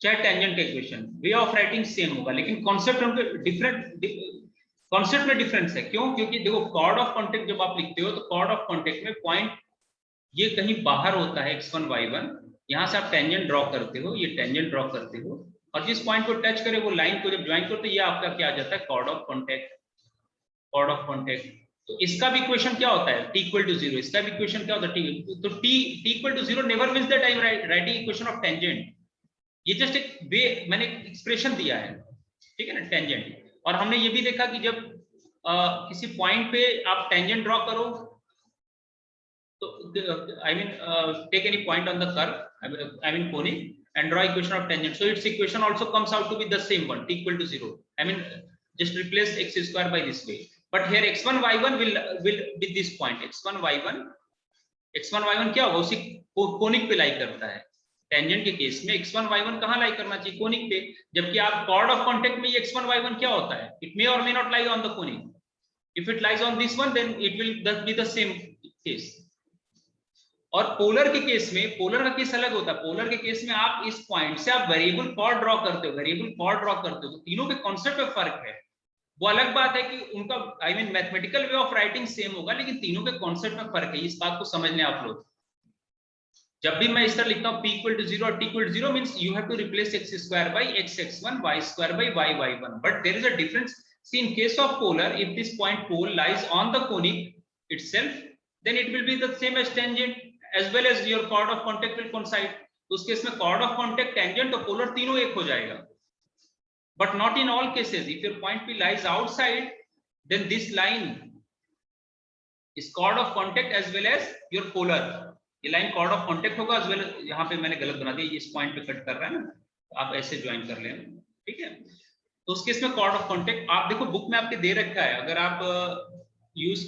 चाहे टेंजेंट का equation, way of writing same होगा, लेकिन कॉन्सेप्ट उनके डिफरेंट, कॉन्सेप्ट में डिफरेंस है। क्यों? क्योंकि देखो कॉर्ड ऑफ कांटेक्ट जब आप लिखते हो तो कॉर्ड ऑफ कांटेक्ट में पॉइंट ये कहीं बाहर होता है x1 y1, यहाँ से आप टेंजेंट ड्रॉ करते हो, ये टेंजेंट ड्रॉ करते हो, और जिस पॉइंट को टच करे वो लाइन को जब ज्वाइन करते हो, ये आपका क्या आ जाता है? Chord of contact. Chord of contact, तो इसका भी इक्वेशन क्या होता है? t equal to 0। इसका भी इक्वेशन क्या होता है? तो t equal to 0 never means that I am writing equation of tangent. ये जस्ट एक वे, मैंने एक्सप्रेशन दिया है, ठीक है ना, टेंजेंट। और हमने ये भी देखा कि जब किसी पॉइंट पे आप टेंजेंट ड्रॉ करो, तो I mean take any point on the curve, I mean conic, and draw equation of tangent, so its equation also comes out to be the same one, t equal to 0. I mean just replace x square by this way, but here x1 y1 will be this point, x1 y1 क्या होगा? उसी conic पे लाई करता है। Tangent के case में x1 y1 कहाँ लाई करना चाहिए? कोनिक पे। जबकि आप कॉर्ड ऑफ कांटेक्ट में ये x1 y1 क्या होता है? It may or may not lie on the conic, if it lies on this one then it will be the same case. और पोलर के केस में, पोलर का केस अलग होता है। पोलर के केस में आप इस पॉइंट से आप वेरिएबल कॉर्ड ड्रॉ करते हो, तो तीनों के कॉन्सेप्ट में फर्क है। वो अलग बात है कि उनका I mean mathematical way of writing same होगा, लेकिन तीनों के कॉन्सेप्ट में फर्क है। इस बात को समझ लें आप लोग। जब भी मैं इस तरह लिखता हूँ p इक्वल टू 0 और t equal to 0 means you have to replace x square by x x1, y square by y y1, but there is a difference. See in case of polar, if this point pole lies on the conic itself, then it will be the same as tangent as well as your chord of contact will coincide. तो उस case में chord of contact, tangent और polar तीनों एक हो जाएगा, but not in all cases. If your point P lies outside, then this line is chord of contact as well as your polar. ये line chord of contact होगा as well as, यहाँ पे मैंने गलत बना दिया, इस पॉइंट पे कट कर रहा है ना, आप ऐसे ज्वाइन कर लें, ठीक है? तो उस केस में chord of contact आप देखो बुक में आपके दे रखा है, अगर आप यूज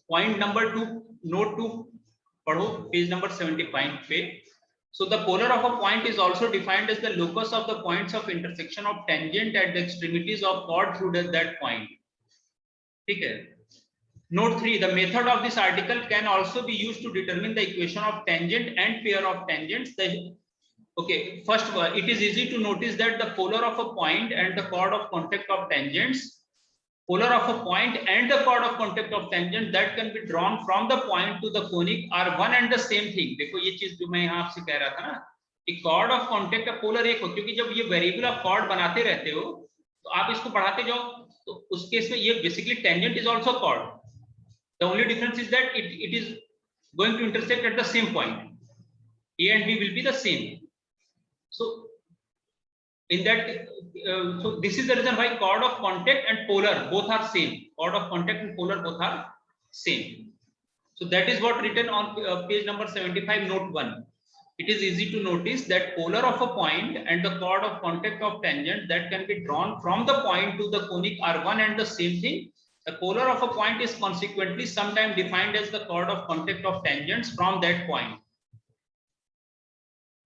पॉइंट नंबर 2 नोट 2 पढ़ो पेज नंबर 75 पे। So the polar of a point is also defined as the locus of the points of intersection of tangent at the extremities of chord through that point, ठीक है? Note 3, the method of this article can also be used to determine the equation of tangent and pair of tangents. Okay, first of all, it is easy to notice that the polar of a point and the chord of contact of tangents, polar of a point and the chord of contact of tangent that can be drawn from the point to the conic are one and the same thing. देखो ये चीज जो मैं यहाँ आपसे कह रहा था ना कि chord of contact का polar एक हो, क्योंकि जब ये variable of chord बनाते रहते हो तो आप इसको बढ़ाते जाओ, तो उस केस में ये basically tangent is also chord. The only difference is that it is going to intersect at the same point. A and B will be the same. So in that, so this is the reason why chord of contact and polar both are same. Chord of contact and polar both are same. So that is what written on page number 75, note 1. It is easy to notice that polar of a point and the chord of contact of tangent that can be drawn from the point to the conic are one and the same thing. The polar of a point is consequently sometimes defined as the chord of contact of tangents from that point.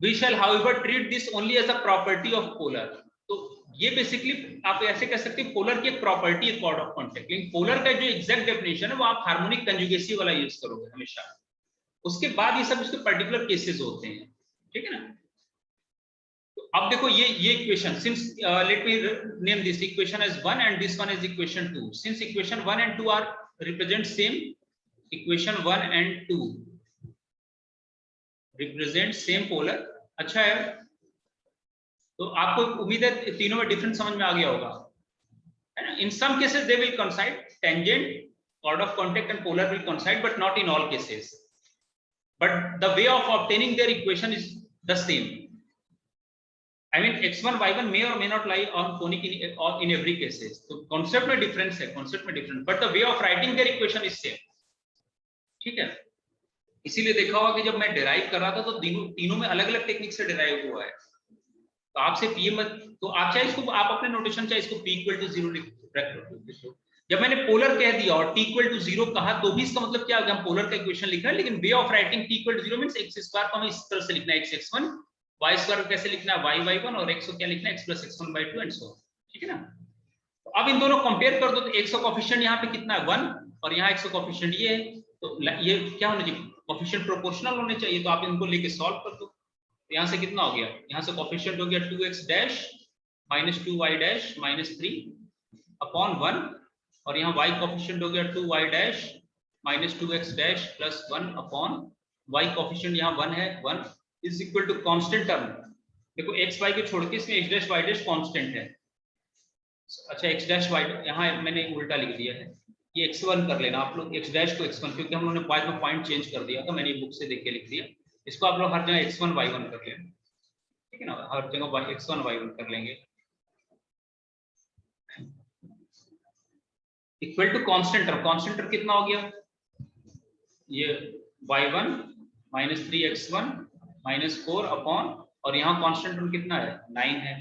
We shall, however, treat this only as a property of polar. तो ये basically आप ऐसे कह सकते हैं polar की एक property है chord of contact, लेकिन पोलर का जो एग्जैक्ट डेफिनेशन है वो आप हार्मोनिक कंजुगेसी वाला यूज करोगे हमेशा. उसके बाद ये सब इसके पर्टिकुलर केसेस होते हैं, ठीक है ना. तो अब देखो ये equation, since let me name this equation as 1 and this one is equation 2. Since equation 1 and 2 are represent same, equation 1 and 2 represent same polar. अच्छा है, तो आपको उम्मीद है तीनों में डिफरेंस समझ में आ गया होगा, है ना. In some cases they will coincide, tangent, chord of contact and polar will coincide, but not in all cases. But the way of obtaining their equation is the same. I mean x1 y1 may or may not lie on conic in every cases. तो concept में difference है, concept में difference, but the way of writing their equation is same. ठीक है. इसीलिए देखा होगा कि जब मैं डिराइव कर रहा था तो तीनों में अलग अलग टेक्निक से डिराइव हुआ है. तो आपसे पी मत, तो आप चाहे इसको आप अपने नोटेशन चाहे इसको p इक्वल टू 0 लिख. जब मैंने पोलर कह दिया और t इक्वल टू 0 कहा तो भी इसका मतलब क्या हो गया, हम पोलर का इक्वेशन लिख रहे हैं, लेकिन way of writing t equal to 0 means x square को हमें इस तरह से लिखना है, x x1, y स्क्वायर को कैसे लिखना है, y y1, और x को क्या लिखना है, x plus x1 by 2 and so. ठीक है ना. तो अब इन दोनों कंपेयर कर दो तो x का कोएफिशिएंट यहाँ पे कितना है 1 और यहाँ x का कोएफिशिएंट ये है, तो ये क्या होना चाहिए, कोएफिशिएंट प्रोपोर्शनल होने चाहिए. तो आप इनको लेके सॉल्व कर दो. तो यहाँ से कितना हो गया, यहाँ से कोएफिशिएंट हो गया 2x dash minus 2y dash minus 3 upon 1, और यहाँ y कोएफिशिएंट हो गया 2y dash minus 2x dash plus 1 upon y coefficient यहाँ 1 है, 1 is equal to constant term. देखो x y को छोड़ के इसमें x dash y dash constant है. अच्छा x डैश y यहाँ मैंने उल्टा लिख दिया है, ये x1 कर लेना आप लोग, x डैश को x1, क्योंकि हम लोगों ने बाद में पॉइंट चेंज कर दिया था, मैंने बुक से देख के लिख दिया. इसको आप लोग हर जगह x1 y1 कर लेना, ठीक है ना, हर जगह x1 y1 कर लेंगे. इक्वल टू कांस्टेंट टर्म कितना हो गया, ये y1 minus 3x1 minus 4 upon, और यहाँ कांस्टेंट टर्म कितना है 9 है.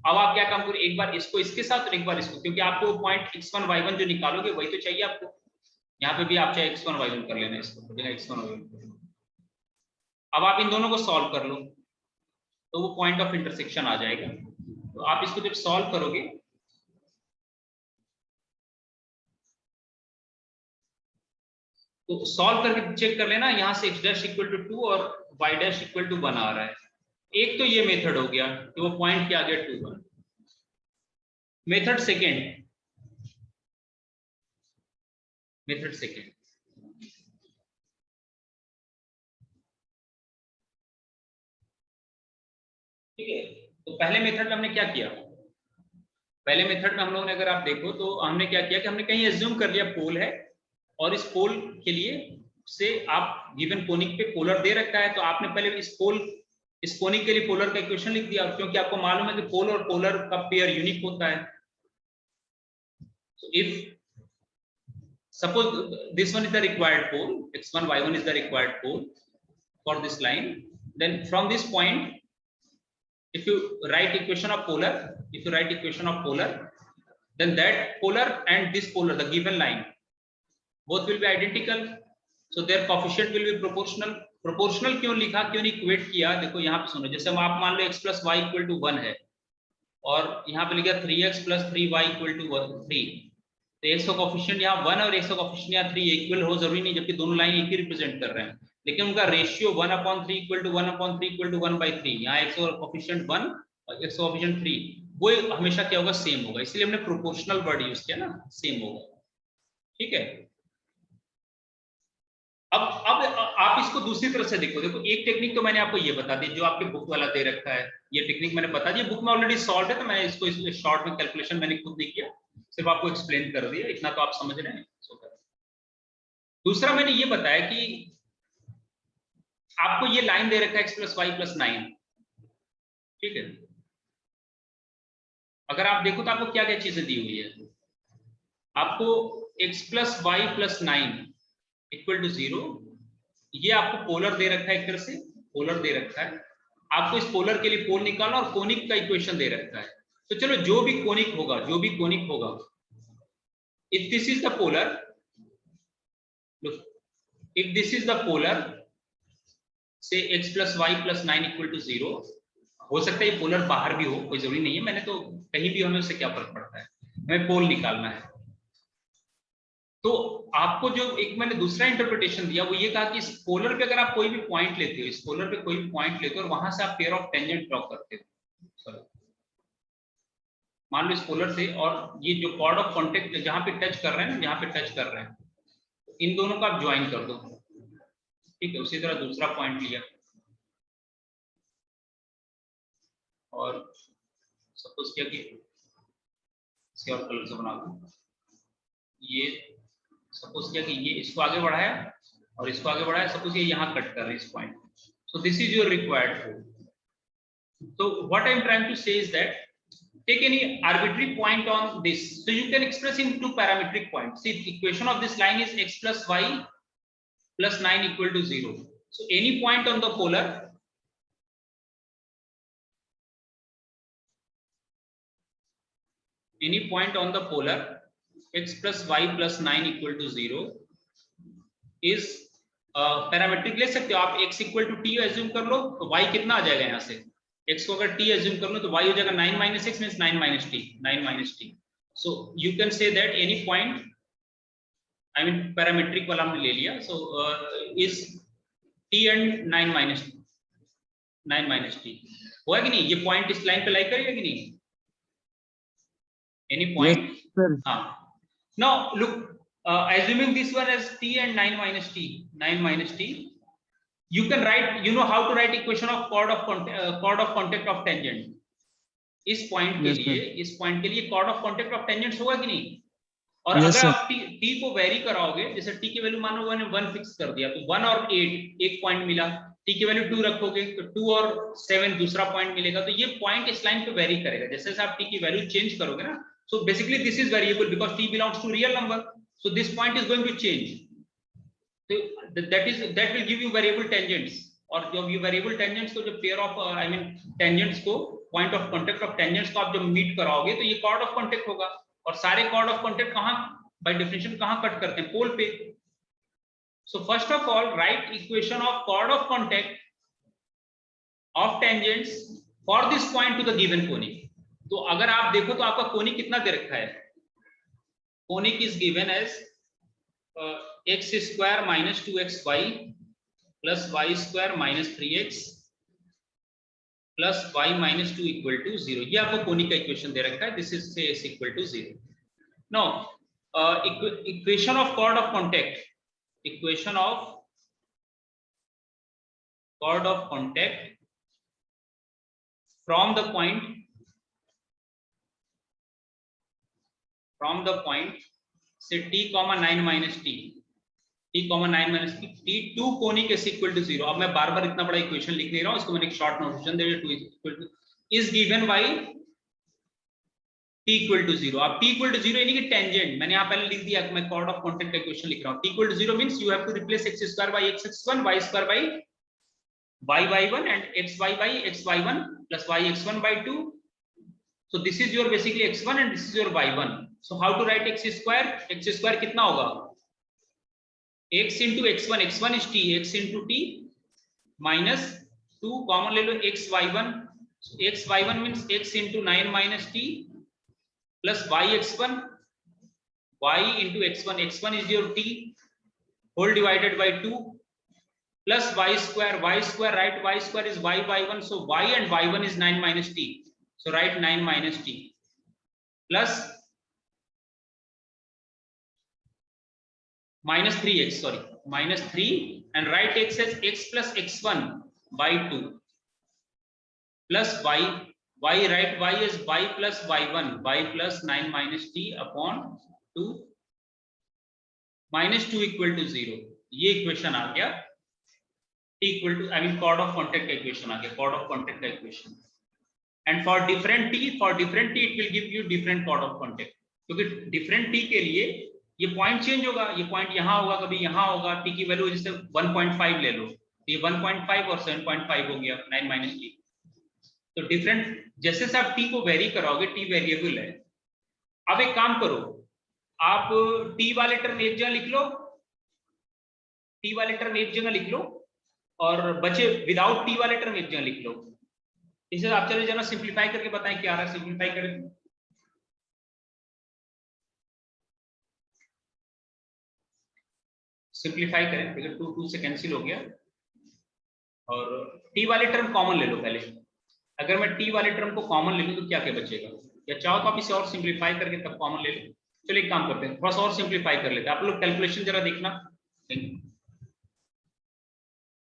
अब आप क्या काम करोगे, एक बार इसको इसके साथ और एक बार इसको, क्योंकि आपको पॉइंट x1 y1 जो निकालोगे वही तो चाहिए आपको. यहाँ पे भी आप चाहे x1 y1 कर लेना, इसको बिना x1 y1. अब आप इन दोनों को सॉल्व कर लो तो वो पॉइंट ऑफ इंटरसेक्शन आ जाएगा. तो आप इसको जब सॉल्व करोगे तो सॉल्व करके चेक कर लेना, यहाँ से x डैश इक्वल टू 2 और y डैश इक्वल टू 1 आ रहा है. एक तो ये मेथड हो गया कि वो पॉइंट क्या आ गया 2 1. मेथड सेकेंड, ठीक है. तो पहले मेथड में हमने क्या किया, पहले मेथड में हम लोगों ने अगर आप देखो तो हमने क्या किया कि हमने कहीं एज्यूम कर लिया पोल है, और इस पोल के लिए से आप गिवन कोनिक पे पोलर दे रखा है, तो आपने पहले इस कोनिक के लिए पोलर का इक्वेशन लिख दिया, क्योंकि आपको मालूम है कि पोल और पोलर का पेयर यूनिक होता है. So if suppose this one is the required pole, x1 y1 is the required pole for this line, then from this point if you write equation of polar, then that polar and this polar, the given line, both will be identical, so their coefficient will be proportional. proportional क्यों लिखा, क्यों नहीं equate किया, देखो यहाँ पे सुनो, जैसे आप मान लो x plus y equal to 1 है और यहाँ पे लिखा 3x plus 3y equal to 3, तो x का कोएफिशिएंट यहाँ 1 और x का कोएफिशिएंट यहाँ 3 इक्वल हो जरूरी नहीं, जबकि दोनों लाइन एक ही रिप्रेजेंट कर रहे हैं. लेकिन उनका ratio 1/3 equal to 1/3 equal to 1/3, यहाँ x और कोफिशिएंट 1 और x कोफिशिएंट 3, वो हमेशा क्या होगा, सेम होगा, इसलिए हमने प्रोपोर्शनल वर्ड यूज किया ना, सेम होगा। ठीक है, अब आप इसको दूसरी तरह से देखो। देखो एक टेक्निक तो मैंने आपको ये बता दी जो आपके बुक वाला दे रखा है, ये टेक्निक मैंने बता दी, बुक में ऑलरेडी सॉल्व है, तो मैंने इसको शॉर्ट में कैलकुलेशन मैंने खुद नहीं किया, सिर्फ आपको एक्सप्लेन कर दिया, इतना तो आप समझ रहे हैं। दूसरा मैंने ये बताया कि आपको ये लाइन दे रखा है x + y + 9, ठीक है, अगर आप देखो तो आपको क्या क्या चीजें दी हुई है, आपको x + y + 9 = 0, ये आपको पोलर दे रखा है, एक तरह से पोलर दे रखा है, आपको इस पोलर के लिए पोल निकालना और कोनिक का इक्वेशन दे रखा है। तो चलो जो भी कोनिक होगा, if this is the polar, if this is the polar, say x + y + 9 = 0, हो सकता है ये पोलर बाहर भी हो, कोई जरूरी नहीं है, मैंने तो कहीं भी हमें उससे क्या फर्क पड़ता है, हमें पोल निकालना है। तो आपको जो एक मैंने दूसरा इंटरप्रिटेशन दिया वो ये कहा कि इस पोलर पे अगर आप कोई भी पॉइंट लेते हो, इस पोलर पे कोई भी पॉइंट लेते हो और वहां से आप पेयर ऑफ टेंजेंट ड्रॉ करते हो, मान लो इस पोलर से, और ये जो कॉर्ड ऑफ कॉन्टेक्ट जहां पे टच कर रहे हैं ना, जहां पे टच कर रहे हैं, इन दोनों का आप ज्वाइन कर दो, ठीक है। उसी तरह दूसरा पॉइंट लिया और सपोज किया कि इसे और कलर से बना दो, ये सपोज किया कि ये इसको आगे बढ़ाया और इसको आगे बढ़ाया, सपोज ये यहाँ कट कर रहे हैं इस point, so this is your required pole. तो what I am trying to say is that take any arbitrary point on this, so you can express in two parametric points. See, the equation of this line is x + y + 9 = 0. So any point on the polar, x + y + 9 = 0 is parametric ले सकते हो आप। x = t assume कर लो तो y कितना आ जाएगा, यहाँ से x को अगर t एज्यूम कर लो तो y हो जाएगा 9 - x means 9 - t। So you can say that any point, I mean parametric वाला हमने ले लिया, so is t and 9 - t होगा कि नहीं, ये पॉइंट इस लाइन पे लाई करेगा कि नहीं, एनी पॉइंट। हाँ, now look, assuming this one as t and 9 - t, you can write, you know how to write equation of chord of contact of tangent। इस पॉइंट के लिए, इस पॉइंट के लिए chord of contact of tangents होगा कि नहीं, और अगर आप t को वेरी कराओगे, जैसे t की वैल्यू मानो 1 फिक्स कर दिया तो 1 और 8 एक पॉइंट मिला, t की वैल्यू 2 रखोगे तो 2 और 7 दूसरा पॉइंट मिलेगा, तो ये पॉइंट इस लाइन पे वेरी करेगा जैसे जैसे आप t की वैल्यू चेंज करोगे ना। So basically this is variable because t belongs to real number, so this point is going to change, that will give you variable tangents, और जो ये variable tangents को जो pair of I mean tangents को, point of contact of tangents को आप जब meet कराओगे तो ये chord of contact होगा, और सारे chord of contact कहाँ by definition कहाँ कट करते हैं, पोल पे। So first of all write equation of chord of contact of tangents for this point to the given conic। तो अगर आप देखो तो आपका कोनिक कितना दे रखा है, conic is given as x² - 2xy + y² - 3x + y - 2 = 0, ये आपको कोनिक का इक्वेशन दे रखा है, दिस इज से s = 0। Now equation of chord of contact, equation of chord of contact from the point say t, 9 - t, t, 9 - t, t2 conic s = 0। अब मैं बार बार इतना बड़ा इक्वेशन लिख नहीं रहा हूं, इसको मैंने एक शॉर्ट नोटेशन दे दिया, 2 is given by t = 0। अब t = 0 यानी कि टेंजेंट मैंने यहाँ पहले लिख दिया, मैं chord of contact का इक्वेशन लिख रहा हूँ, t = 0 means you have to replace x² by x(x1), y² by y(y1) and xy by xy1 plus yx1 by 2। so this is your basically x1 and this is your y1। so how to write x² कितना होगा, x into x1, x1 is t, x into t minus 2 common ले लो xy1, so xy1 means x into 9 - t plus yx1, y into x1, x1 is your t whole divided by 2 plus y square, right? Y square is y by 1, so y and y1 is 9 minus t, so write 9 minus t plus minus 3x, sorry, minus 3, and write x as x plus x1 by 2 plus y, write y as y plus y1, y plus 9 minus t upon 2 minus 2 equal to 0. ये equation आ गया t equal to, I mean chord of contact का equation आ गया, chord of contact का equation. And for different t it will give you different chord of contact, क्योंकि different t के लिए ये point change होगा, ये पॉइंट यहाँ होगा, कभी यहाँ होगा, t की वैल्यू जैसे 1.5 ले लो, तो ये 1.5 और 7.5 हो गया 9 माइनस t. तो डिफरेंट जैसे से आप t को वेरी कराओगे, t वेरिएबल है. अब एक काम करो, आप t वाले टर्म एक जगह लिख लो, t वाले टर्म एक जगह लिख लो, और बचे विदाउट t वाले टर्म एक जगह लिख लो. इसे आप चलिए जरा सिंप्लीफाई करके बताएं क्या आ रहा है. सिंप्लीफाई करें, सिंप्लीफाई करें, देखिए 2 2 से कैंसिल हो गया, और t वाले टर्म कॉमन ले लो पहले. अगर मैं t वाले टर्म को कॉमन ले लूं तो क्या क्या बचेगा, या चाहो तो आप इसे और सिंप्लीफाई करके तब कॉमन ले लो. चलिए एक काम करते हैं, थोड़ा सा और सिंप्लीफाई कर लेते हैं. आप लोग कैलकुलेशन जरा देखना,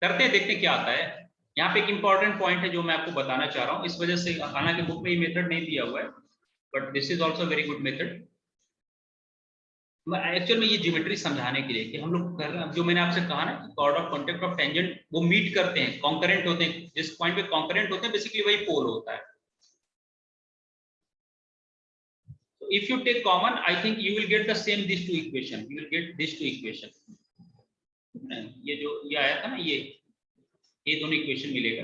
करते हैं, देखते हैं क्या आता है. यहाँ पे एक इंपॉर्टेंट पॉइंट है जो मैं आपको बताना चाह रहा हूँ, इस वजह से हालांकि बुक में ये मेथड नहीं दिया हुआ है, but this is also very good method. Actual में ये ज्योमेट्री समझाने के लिए कि हम लोग कर रहे हैं, जो मैंने आपसे कहा ना, chord of contact of tangent वो मीट करते हैं, कॉन्करेंट होते हैं. जिस पॉइंट पे कॉन्करेंट होते हैं बेसिकली वही पोल होता है. If you take common, I think you will get the same these two equation. You will get these two equation. ये जो ये आया था ना, ये दोनों इक्वेशन मिलेगा.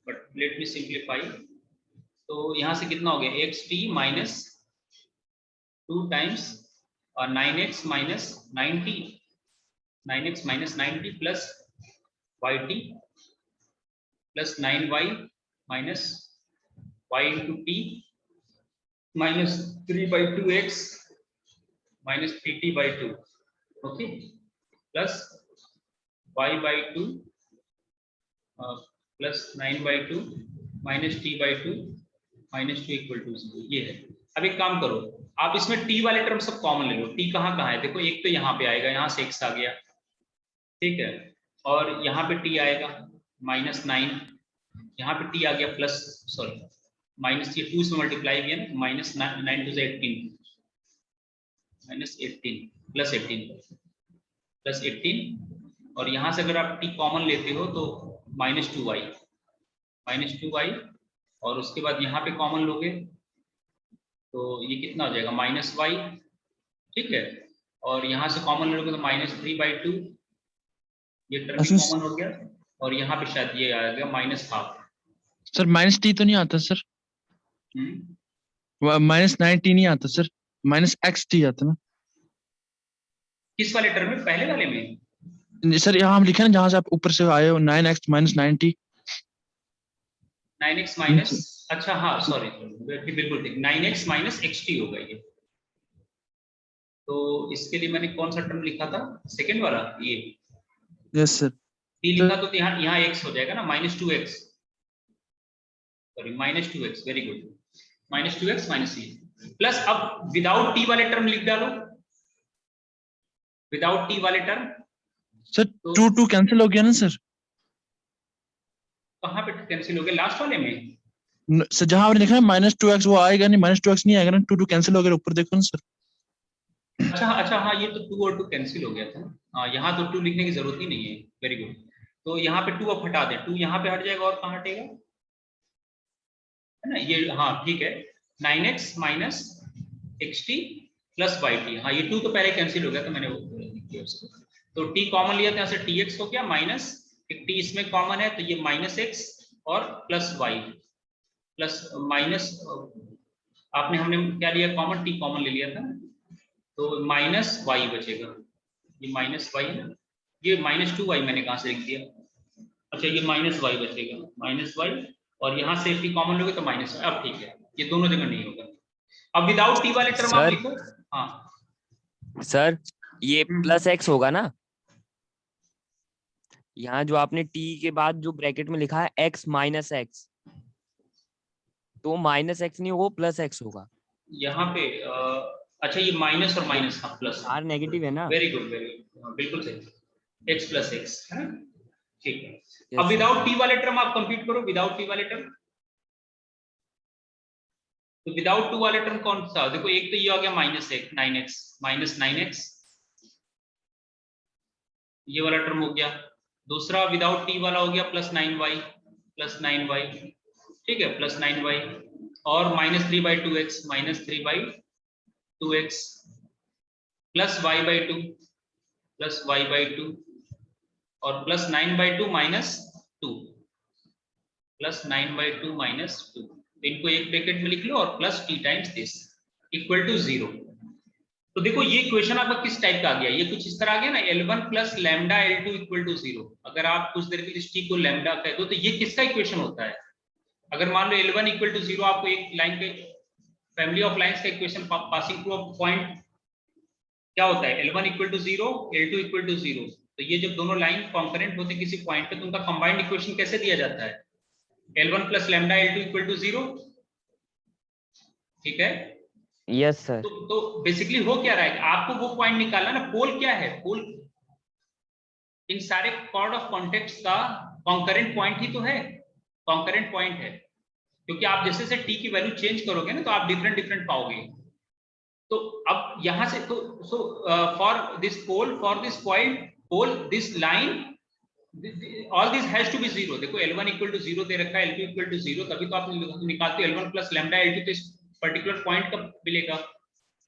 But let me simplify. तो यहाँ से कितना हो गया, एक्स टी माइनस 2 टाइम्स और 9x minus 90, 9x minus 90 plus y t plus 9y minus y into t minus 3 by 2x minus 3t by 2, okay, plus y by 2 plus 9 by 2 minus t by 2 minus 2 equal to 0. ये है. अब एक काम करो, आप इसमें t वाले term सब कॉमन ले लो. t कहाँ कहाँ है, देखो एक तो यहाँ पे आएगा, यहाँ से x आ गया, ठीक है, और यहाँ पे t आएगा minus 9, यहाँ पे t आ गया प्लस, सॉरी माइनस, ये 2 से मल्टीप्लाई किया ना, माइनस 9 टू 18 माइनस 18 प्लस 18, और यहाँ से अगर आप t कॉमन लेते हो तो माइनस 2y, और उसके बाद यहाँ पे कॉमन लोगे तो ये कितना हो जाएगा, माइनस y, ठीक है, और यहाँ से कॉमन लोगे तो माइनस 3/2, ये टर्म कॉमन हो गया, और यहाँ पे शायद ये आ गया minus half. Sir minus T तो नहीं आता सर, माइनस 9t नहीं आता सर, माइनस एक्स टी आता ना. किस वाले टर्म में, पहले वाले में सर यहाँ हम लिखे ना जहां से आप ऊपर से आए हो, 9x minus 9t, 9x minus, अच्छा हाँ सॉरी बिल्कुल ठीक, 9x माइनस xt होगा ये. तो इसके लिए मैंने कौन सा टर्म लिखा था, सेकंड वाला, ये यस सर, t लिखा तो यहाँ x हो जाएगा ना, minus 2x, sorry minus 2x, very good, minus 2x minus c plus. अब विदाउट t वाले टर्म लिख डालो, विदाउट t वाले टर्म. सर 2 कैंसिल हो गया ना सर, कहाँ पे कैंसिल हो गया, लास्ट वाले में सर जहां आपने लिखा है माइनस 2x वो आएगा नहीं, माइनस 2x नहीं आएगा ना, 2 कैंसिल हो गया, ऊपर देखो ना सर. अच्छा हाँ, ये तो 2 और 2 कैंसिल हो गया था. हाँ यहाँ तो 2 लिखने की जरूरत ही नहीं है, वेरी गुड. तो यहाँ पे 2 अब हटा दें, 2 यहाँ पे हट जाएगा, और कहाँ हटेगा, है ना ये, हाँ ठीक है, 9x minus xt plus yt. हाँ ये 2 तो पहले कैंसिल हो गया था, मैंने वो किया उसको. तो t कॉमन लिया था, यहाँ से tx हो गया, माइनस एक t इसमें कॉमन है तो ये माइनस x और प्लस y प्लस माइनस, हमने क्या लिया कॉमन, t कॉमन ले लिया था, तो माइनस y बचेगा, ये माइनस y है, ये माइनस 2y मैंने कहाँ से लिख दिया, अच्छा ये माइनस y बचेगा, माइनस y, और यहाँ से t कॉमन लोगे तो माइनस y. अब ठीक है, ये दोनों जगह नहीं होगा. अब विदाउट t वाले टर्म आप लिखो. हाँ सर ये प्लस x होगा ना, यहाँ जो आपने t के बाद जो ब्रैकेट में लिखा है x माइनस एक्स, तो माइनस एक्स नहीं होगा, प्लस एक्स होगा। यहाँ पे अच्छा ये माइनस और माइनस, हाँ प्लस r नेगेटिव है ना। वेरी गुड वेरी गुड, बिल्कुल सही, x प्लस एक्स है, ठीक है। Yes, अब sir. विदाउट टी वाले टर्म आप कंप्लीट करो, विदाउट टी वाले टर्म। तो विदाउट टू वाले टर्म कौन सा, देखो एक तो ये हो गया माइनस एक 9x, माइनस 9x, ये वाला टर्म हो गया। दूसरा विदाउट टी वाला हो गया प्लस 9y, प्लस 9y, ठीक है, प्लस 9y, और minus 3/2x, minus 3/2x, plus y/2, plus y/2, और प्लस 9/2 माइनस 2, प्लस 9/2 माइनस 2। इनको एक ब्रैकेट में लिख लो और plus t times this equal to 0। तो देखो ये इक्वेशन आपका किस टाइप का आ गया, ये कुछ इस तरह आ गया ना, L1 plus lambda L2 equal to 0। अगर आप कुछ देर के लिए इस t को लैम्डा कह दो तो ये किसका इक्वेशन होता है। अगर मान लो L1 इक्वल टू 0, आपको एक लाइन के फैमिली ऑफ लाइंस का equation passing through a point क्या होता है, L1 equal to 0, L2 equal to 0। तो ये जब दोनों लाइन कॉन्करेंट होते हैं किसी पॉइंट पे, तो उनका कंबाइंड इक्वेशन कैसे दिया जाता है, L1 plus lambda L2 equal to 0, ठीक है। Yes sir. तो बेसिकली हो क्या रहा है, आपको वो पॉइंट निकालना ना, पोल क्या है, पोल इन सारे कॉर्ड ऑफ कॉन्टेक्ट्स का कॉन्करेंट पॉइंट ही तो है, कॉन्करेंट पॉइंट है, क्योंकि आप जैसे से टी की वैल्यू चेंज करोगे ना तो आप डिफरेंट डिफरेंट पाओगे। तो अब यहां से तो for this pole, for this point pole, this line, all this has to be 0। देखो L1 इक्वल टू 0 दे रखा है, L2 इक्वल टू 0, तभी तो आप निकालते हो L1 प्लस लैम्डा L2, तो इस पर्टिकुलर पॉइंट का मिलेगा।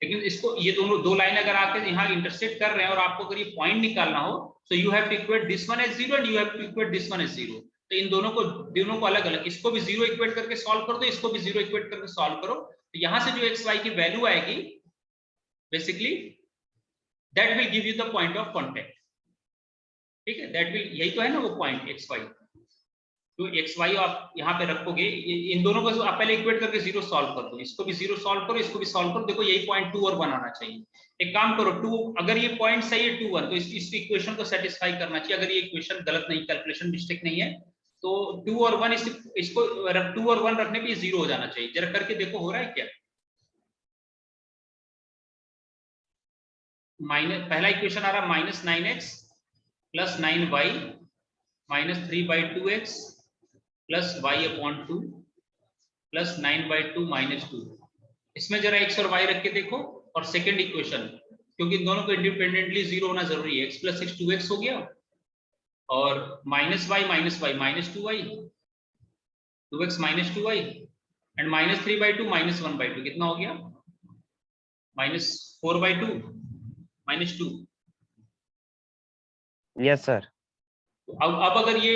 लेकिन इसको ये दोनों दो लाइन अगर आके यहाँ इंटरसेक्ट कर रहे हैं और आपको अगर ये पॉइंट निकालना हो, so you have to equate this one as 0 and you have to equate this one as 0। तो इन दोनों को अलग अलग, इसको भी 0 इक्वेट करके सॉल्व कर दो, इसको भी 0 इक्वेट करके सॉल्व करो। तो यहाँ से जो x y की वैल्यू आएगी, basically that will give you the point of contact, ठीक है, दैट विल, यही तो है ना वो पॉइंट x y। तो x y आप यहाँ पे रखोगे, इन दोनों को आप पहले इक्वेट करके 0 सॉल्व कर दो, इसको भी 0 सॉल्व करो, इसको भी सॉल्व करो। देखो यही पॉइंट 2 और 1 आना चाहिए। एक काम करो, 2 अगर ये पॉइंट सही है 2 1, तो इस इक्वेशन को सेटिस्फाई करना चाहिए। अगर ये इक्वेशन गलत नहीं, कैलकुलेशन मिस्टेक नहीं है, तो 2 और 1 इसको 2 और 1 रखने पे 0 हो जाना चाहिए। जरा करके देखो हो रहा है क्या। माइनस, पहला इक्वेशन आ रहा minus 9x plus 9y minus 3/2x plus y/2 plus 9/2 minus 2। इसमें जरा x और y रख के देखो। और सेकंड इक्वेशन, क्योंकि इन दोनों को इंडिपेंडेंटली 0 होना जरूरी है, x प्लस 6 2x हो गया, और minus y minus 2y, 2x minus 2y, and minus 3/2 minus 1/2 कितना हो गया, माइनस 4/2 माइनस 2। Yes sir. अब अगर ये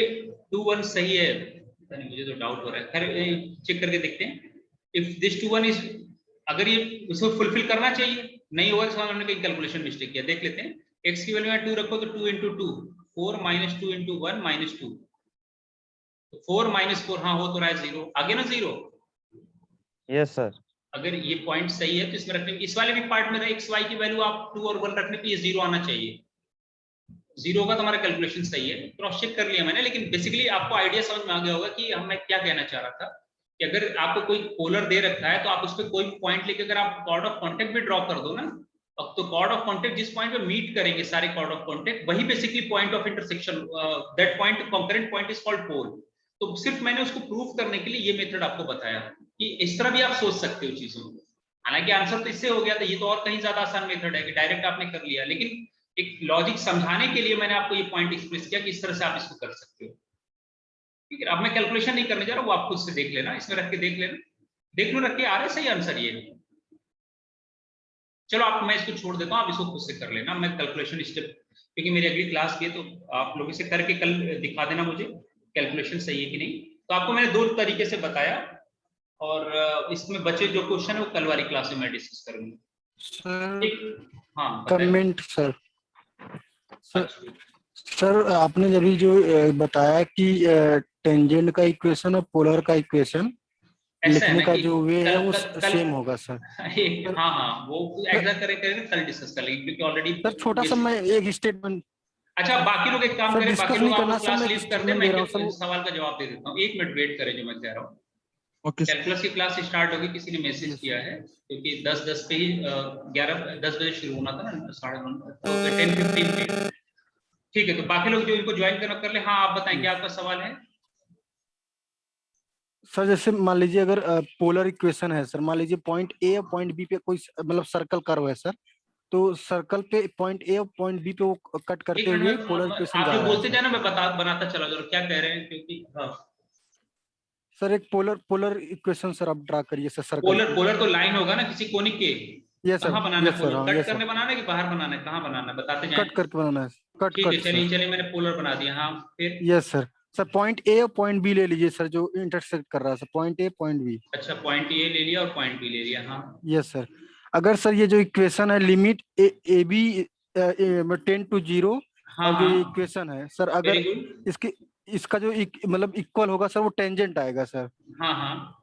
2 1 सही है, पता नहीं, मुझे तो डाउट हो रहा है, खैर चेक करके देखते हैं। इफ दिस 2 1 इज, अगर ये उसको फुलफिल करना चाहिए, नहीं होगा तो हमने कहीं कैलकुलेशन मिस्टेक किया, देख लेते हैं। x की वैल्यू में 2 रखो तो 2 × 2 4 माइनस 2 × 1 माइनस 2, तो 4 माइनस 4, हाँ हो तो रहा है 0, आगे ना 0। Yes sir. अगर ये पॉइंट सही है तो इसमें रखने, इस वाले भी पार्ट में x y की वैल्यू आप 2 और 1 रखने पे ये 0 आना चाहिए। 0 का तुम्हारा कैलकुलेशन सही है, क्रॉस चेक कर लिया मैंने। लेकिन बेसिकली आपको आइडिया समझ में आ गया होगा कि मैं क्या कहना चाह रहा था, कि अगर आपको कोई पोलर दे रखा है तो आप उस पर कोई पॉइंट लेके अगर आप कॉर्ड ऑफ कॉन्टेक्ट भी ड्रॉ कर दो ना, अब तो कॉर्ड ऑफ कॉन्टेक्ट जिस पॉइंट पे मीट करेंगे सारे कॉर्ड ऑफ कॉन्टेक्ट, वही basically point of intersection, that point concurrent point is called pole. तो सिर्फ मैंने उसको प्रूव करने के लिए ये मेथड आपको बताया कि इस तरह भी आप सोच सकते हो चीजों को। हालांकि आंसर तो इससे हो गया था, ये तो और कहीं ज्यादा आसान मेथड है कि डायरेक्ट आपने कर लिया, लेकिन एक लॉजिक समझाने के लिए मैंने आपको ये पॉइंट एक्सप्रेस किया कि इस तरह से आप इसको कर सकते हो। ठीक है, अब मैं कैलकुलेशन नहीं करने जा रहा हूँ, वो आप खुद से देख लेना, इसमें रख के देख लेना, देख लो रख के आ रहा है सही आंसर ये। चलो आप, मैं इसको छोड़ देता हूँ, आप इसको खुद से कर लेना, मैं कैलकुलेशन स्टेप, क्योंकि मेरी अगली क्लास की है, तो आप लोग इसे करके कल दिखा देना मुझे कैलकुलेशन सही है कि नहीं। तो आपको मैंने 2 तरीके से बताया, और इसमें बचे जो क्वेश्चन है वो कल वाली क्लास में मैं डिस्कस करूंगा। सर हाँ कमेंट सर। सर आपने जब जो बताया कि टेंजेंट का इक्वेशन और पोलर का इक्वेशन लिखने का जो वे है वो सेम होगा सर। हाँ वो ऐसा करेंगे, कल डिस्कस कर लेंगे, क्योंकि ऑलरेडी सर छोटा सा मैं एक स्टेटमेंट अच्छा बाकी लोग एक काम सर करें, डिस्कस बाकी नहीं लोग आप करना लोग सर, क्लास मैं लीव कर दें, स्टेटमेंट मैं दे रहा हूँ सर। सवाल का जवाब दे देता हूँ। 1 मिनट वेट करें, जो मैं कह रहा हूँ। Okay, sir. कैलकुलस की क्लास स्टार्ट होगी, किसी ने मैसेज Yes, किया है, क्योंकि 10:10 पे ही 10 बजे शुरू होना था ना, 9:30 तो 10:15 पे। ठीक है, तो बाकी लोग जो इनको ज्वाइन करना कर ले। हाँ आप बताएं, क्या Yes. आपका सवाल है? सर जैसे मान लीजिए अगर पोलर इक्वेशन है सर, मान लीजिए पॉइंट ए और पॉइंट बी पे कोई मतलब सर्कल कर्व है सर, तो सर्कल पे पॉइंट ए और पॉइंट बी पे वो कट एक करते हुए मिनट पोलर में इक्वेशन आप जा जो रहा है बोलते सर। जाए ना, मैं बनाता चला जाऊँ क्या कह रहे हैं, क्योंकि हाँ सर एक पोलर पोलर इक्वेशन सर आप ड्रा करिए सर सर्कल पोलर की। पोलर तो लाइन होगा ना किसी कोनिक के। यस सर, कहाँ बनाना है यस सर, पोलर? हाँ कट यस सर, करने बनाना है कि बाहर बनाना है, कहाँ बनाना है बताते जाएं। कट करके बनाना है, कट ठीक है, कट चलिए सर। चलिए, मैंने पोलर बना दिया। हाँ फिर? Yes sir. सर पॉइंट ए और पॉइंट बी ले लीजिए सर, जो इंटरसेक्ट कर रहा है sir, point A point B. अच्छा, पॉइंट ए ले लिया और पॉइंट बी ले लिया। हाँ यस सर। अगर सर ये जो इक्वेशन है लिमिट ए बी 10 to 0, हाँ और जो ये हाँ, इक्वेशन है सर, वेरी अगर गुड। इसके इसका जो मतलब इक्वल होगा सर, वो टेंजेंट आएगा सर। हाँ हाँ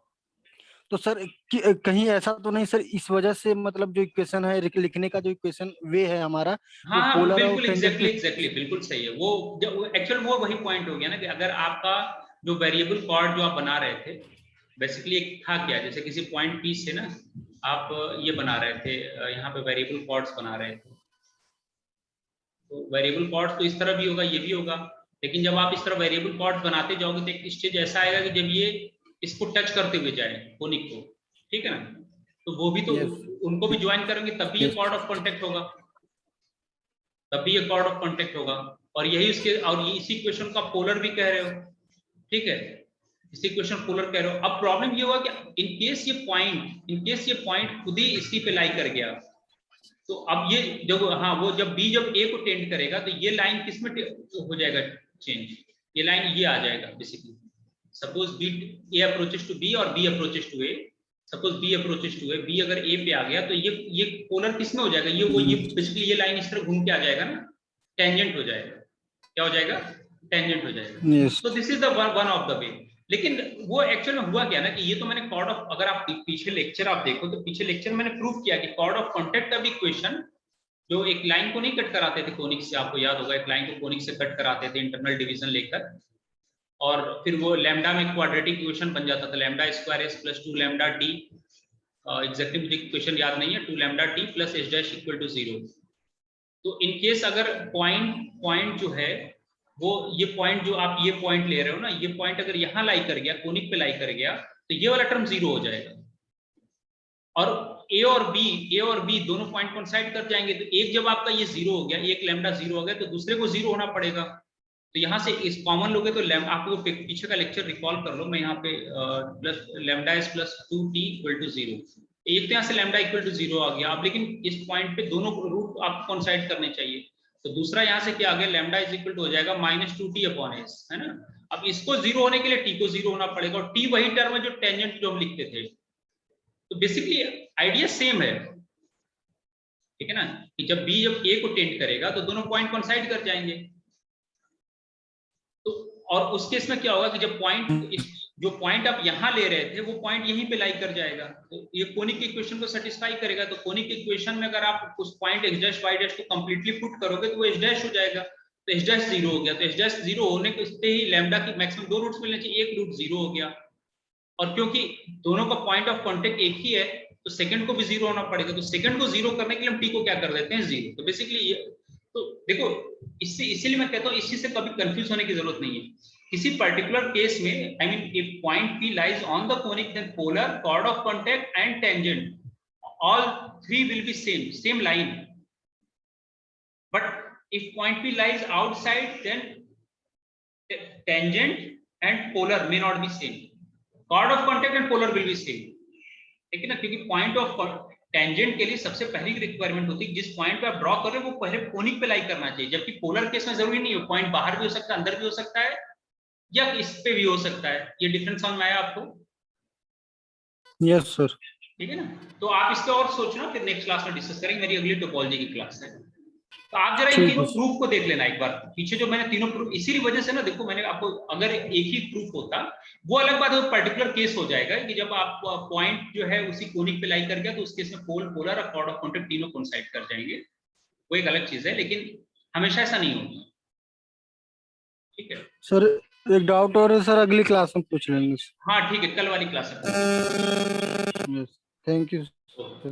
तो सर कहीं ऐसा तो नहीं सर, इस वजह से मतलब जो इक्वेशन है लिखने का जो इक्वेशन वे है हमारा, हाँ वो हाँ, पोलर और बिल्कुल टेंजेंट एग्जैक्टली के। एग्जैक्टली, बिल्कुल सही है। वो एक्चुअल वो वही पॉइंट हो गया ना, कि अगर आपका जो वेरिएबल कॉर्ड जो आप बना रहे थे, बेसिकली एक था क्या, जैसे किसी पॉइंट पी से ना आप ये बना रहे थे, यहाँ पे वेरिएबल कॉर्ड्स बना रहे थे। तो वेरिएबल कॉर्ड्स तो इस तरह भी होगा, ये भी होगा, लेकिन जब आप इस तरह वेरिएबल कॉर्ड्स बनाते जाओगे तो एक स्टेज ऐसा आएगा कि जब ये इसको टच करते हुए जाए कोनिक को, ठीक है ना, तो वो भी तो यस उनको भी ज्वाइन करेंगे, तब भी ये यस कॉर्ड ऑफ कॉन्टेक्ट होगा, तब भी ये कॉर्ड ऑफ कॉन्टेक्ट होगा। और यही उसके, और ये इसी इक्वेशन को आप पोलर भी कह रहे हो, ठीक है, इसी इक्वेशन पोलर कह रहे हो। अब प्रॉब्लम ये हुआ कि इन केस ये पॉइंट खुद ही इसी पे लाई कर गया, तो अब ये जब, हाँ वो जब बी जब ए को टेंड करेगा तो ये लाइन किस में हो जाएगा चेंज, ये लाइन ये आ जाएगा basically. Suppose B A approaches to B और B approaches to A, suppose B approaches to A, B अगर ए पे आ गया तो ये पोलर किस में हो जाएगा, ये बेसिकली ये लाइन इस तरह घूम के आ जाएगा ना, टेंजेंट हो जाएगा। क्या हो जाएगा? टेंजेंट हो जाएगा। यस। तो this is the one of the way. लेकिन वो एक्चुअल में हुआ क्या ना, कि ये तो मैंने कॉर्ड ऑफ, अगर आप पीछे लेक्चर आप देखो तो पीछे लेक्चर मैंने प्रूव किया कि कॉर्ड ऑफ कॉन्टेक्ट का भी इक्वेशन, जो एक लाइन को नहीं कट कराते थे कोनिक से, आपको याद होगा एक लाइन को कोनिक से कट कराते थे इंटरनल डिवीजन लेकर, और फिर वो लैम्डा में क्वाड्रेटिक इक्वेशन बन जाता था, lambda square S plus 2 lambda T, exactly मुझे इक्वेशन याद नहीं है, 2 lambda T plus H dash equal to 0। तो इन केस अगर पॉइंट जो है वो, ये पॉइंट जो आप ये पॉइंट ले रहे हो ना, ये पॉइंट अगर यहाँ लाई कर गया, कोनिक पे लाई कर गया, तो ये वाला टर्म 0 हो जाएगा, और ए और बी दोनों पॉइंट कोइंसाइड कर जाएंगे। तो एक जब आपका ये 0 हो गया, एक लैम्डा 0 हो गया, तो दूसरे को 0 होना पड़ेगा। तो यहाँ से इस कॉमन लोगे तो आपको पीछे का लेक्चर रिकॉल कर लो, मैं यहाँ पे plus lambda S plus 2t equal to 0, एक तो यहाँ से लैम्डा इक्वल टू 0 आ गया। अब लेकिन इस पॉइंट पे दोनों रूट आपको कोइंसाइड करने चाहिए, तो दूसरा यहाँ से क्या आ गया, लैम्डा इज इक्वल टू हो जाएगा -2t अपॉन एस, है ना। अब इसको 0 होने के लिए t को 0 होना पड़ेगा, और t वही टर्म है जो टेंजेंट जो हम लिखते थे। तो बेसिकली आइडिया सेम है, ठीक है ना, कि जब b जब a को टेंड करेगा तो दोनों पॉइंट कोइंसाइड कर जाएंगे। तो और उस केस में क्या होगा कि जब जो पॉइंट आप यहां ले रहे थे वो पॉइंट यहीं पे लाई कर जाएगा, तो ये कोनिक की इक्वेशन को सेटिस्फाई करेगा। तो कोनिक की इक्वेशन में अगर आप उस point x dash y dash को कंप्लीटली पुट करोगे तो वो h डैश हो जाएगा, तो h डैश 0 हो गया। तो h डैश 0 होने के ही लैम्डा की मैक्सिमम 2 रूट्स मिलने चाहिए, एक रूट 0 हो गया, और क्योंकि दोनों का पॉइंट ऑफ कांटेक्ट एक ही है तो सेकंड को भी 0 होना पड़ेगा। तो सेकंड को 0 करने के लिए हम t को क्या कर देते हैं 0। तो बेसिकली ये, तो देखो इससे, इसीलिए मैं कहता हूँ इस चीज से कभी कंफ्यूज होने की जरूरत नहीं है। किसी पर्टिकुलर केस में, आई mean if point p lies on the conic, then polar, chord of contact and tangent, all three will be same line. But if point p lies outside, then tangent and polar may not be same. Chord of contact and polar will be same, ठीक है ना, क्योंकि point of tangent के लिए सबसे पहली requirement होती है जिस पॉइंट पे आप ड्रॉ कर रहे हो वो पहले कोनिक पे लाई करना चाहिए, जबकि पोलर केस में जरूरी नहीं है, पॉइंट बाहर भी हो सकता है, अंदर भी हो सकता है, या इस पे भी हो सकता है। ये डिफरेंस समझ में आया आपको? Yes sir. ठीक है ना, तो आप इस पे और सोचना, फिर नेक्स्ट क्लास में डिस्कस करेंगे, मेरी अगली टोपोलॉजी की क्लास है। तो आप जरा इन ठीक तीनों है। प्रूफ को देख लेना एक बार, पीछे जो मैंने तीनों प्रूफ, इसी वजह से ना, देखो मैंने आपको, अगर एक ही प्रूफ होता वो अलग बात है, वो पर्टिकुलर केस हो जाएगा कि जब आप पॉइंट जो है उसी कोनिक पे लाई कर गया तो उस केस में पोलर और कॉर्ड ऑफ कॉन्टेक्ट तीनों कोइंसाइड कर जाएंगे, वो एक अलग चीज है, लेकिन हमेशा ऐसा नहीं होगा। ठीक है। सर एक डाउट और है सर, अगली क्लास में पूछ लेंगे। हाँ ठीक है, कल वाली क्लास में। Thank you. ओके।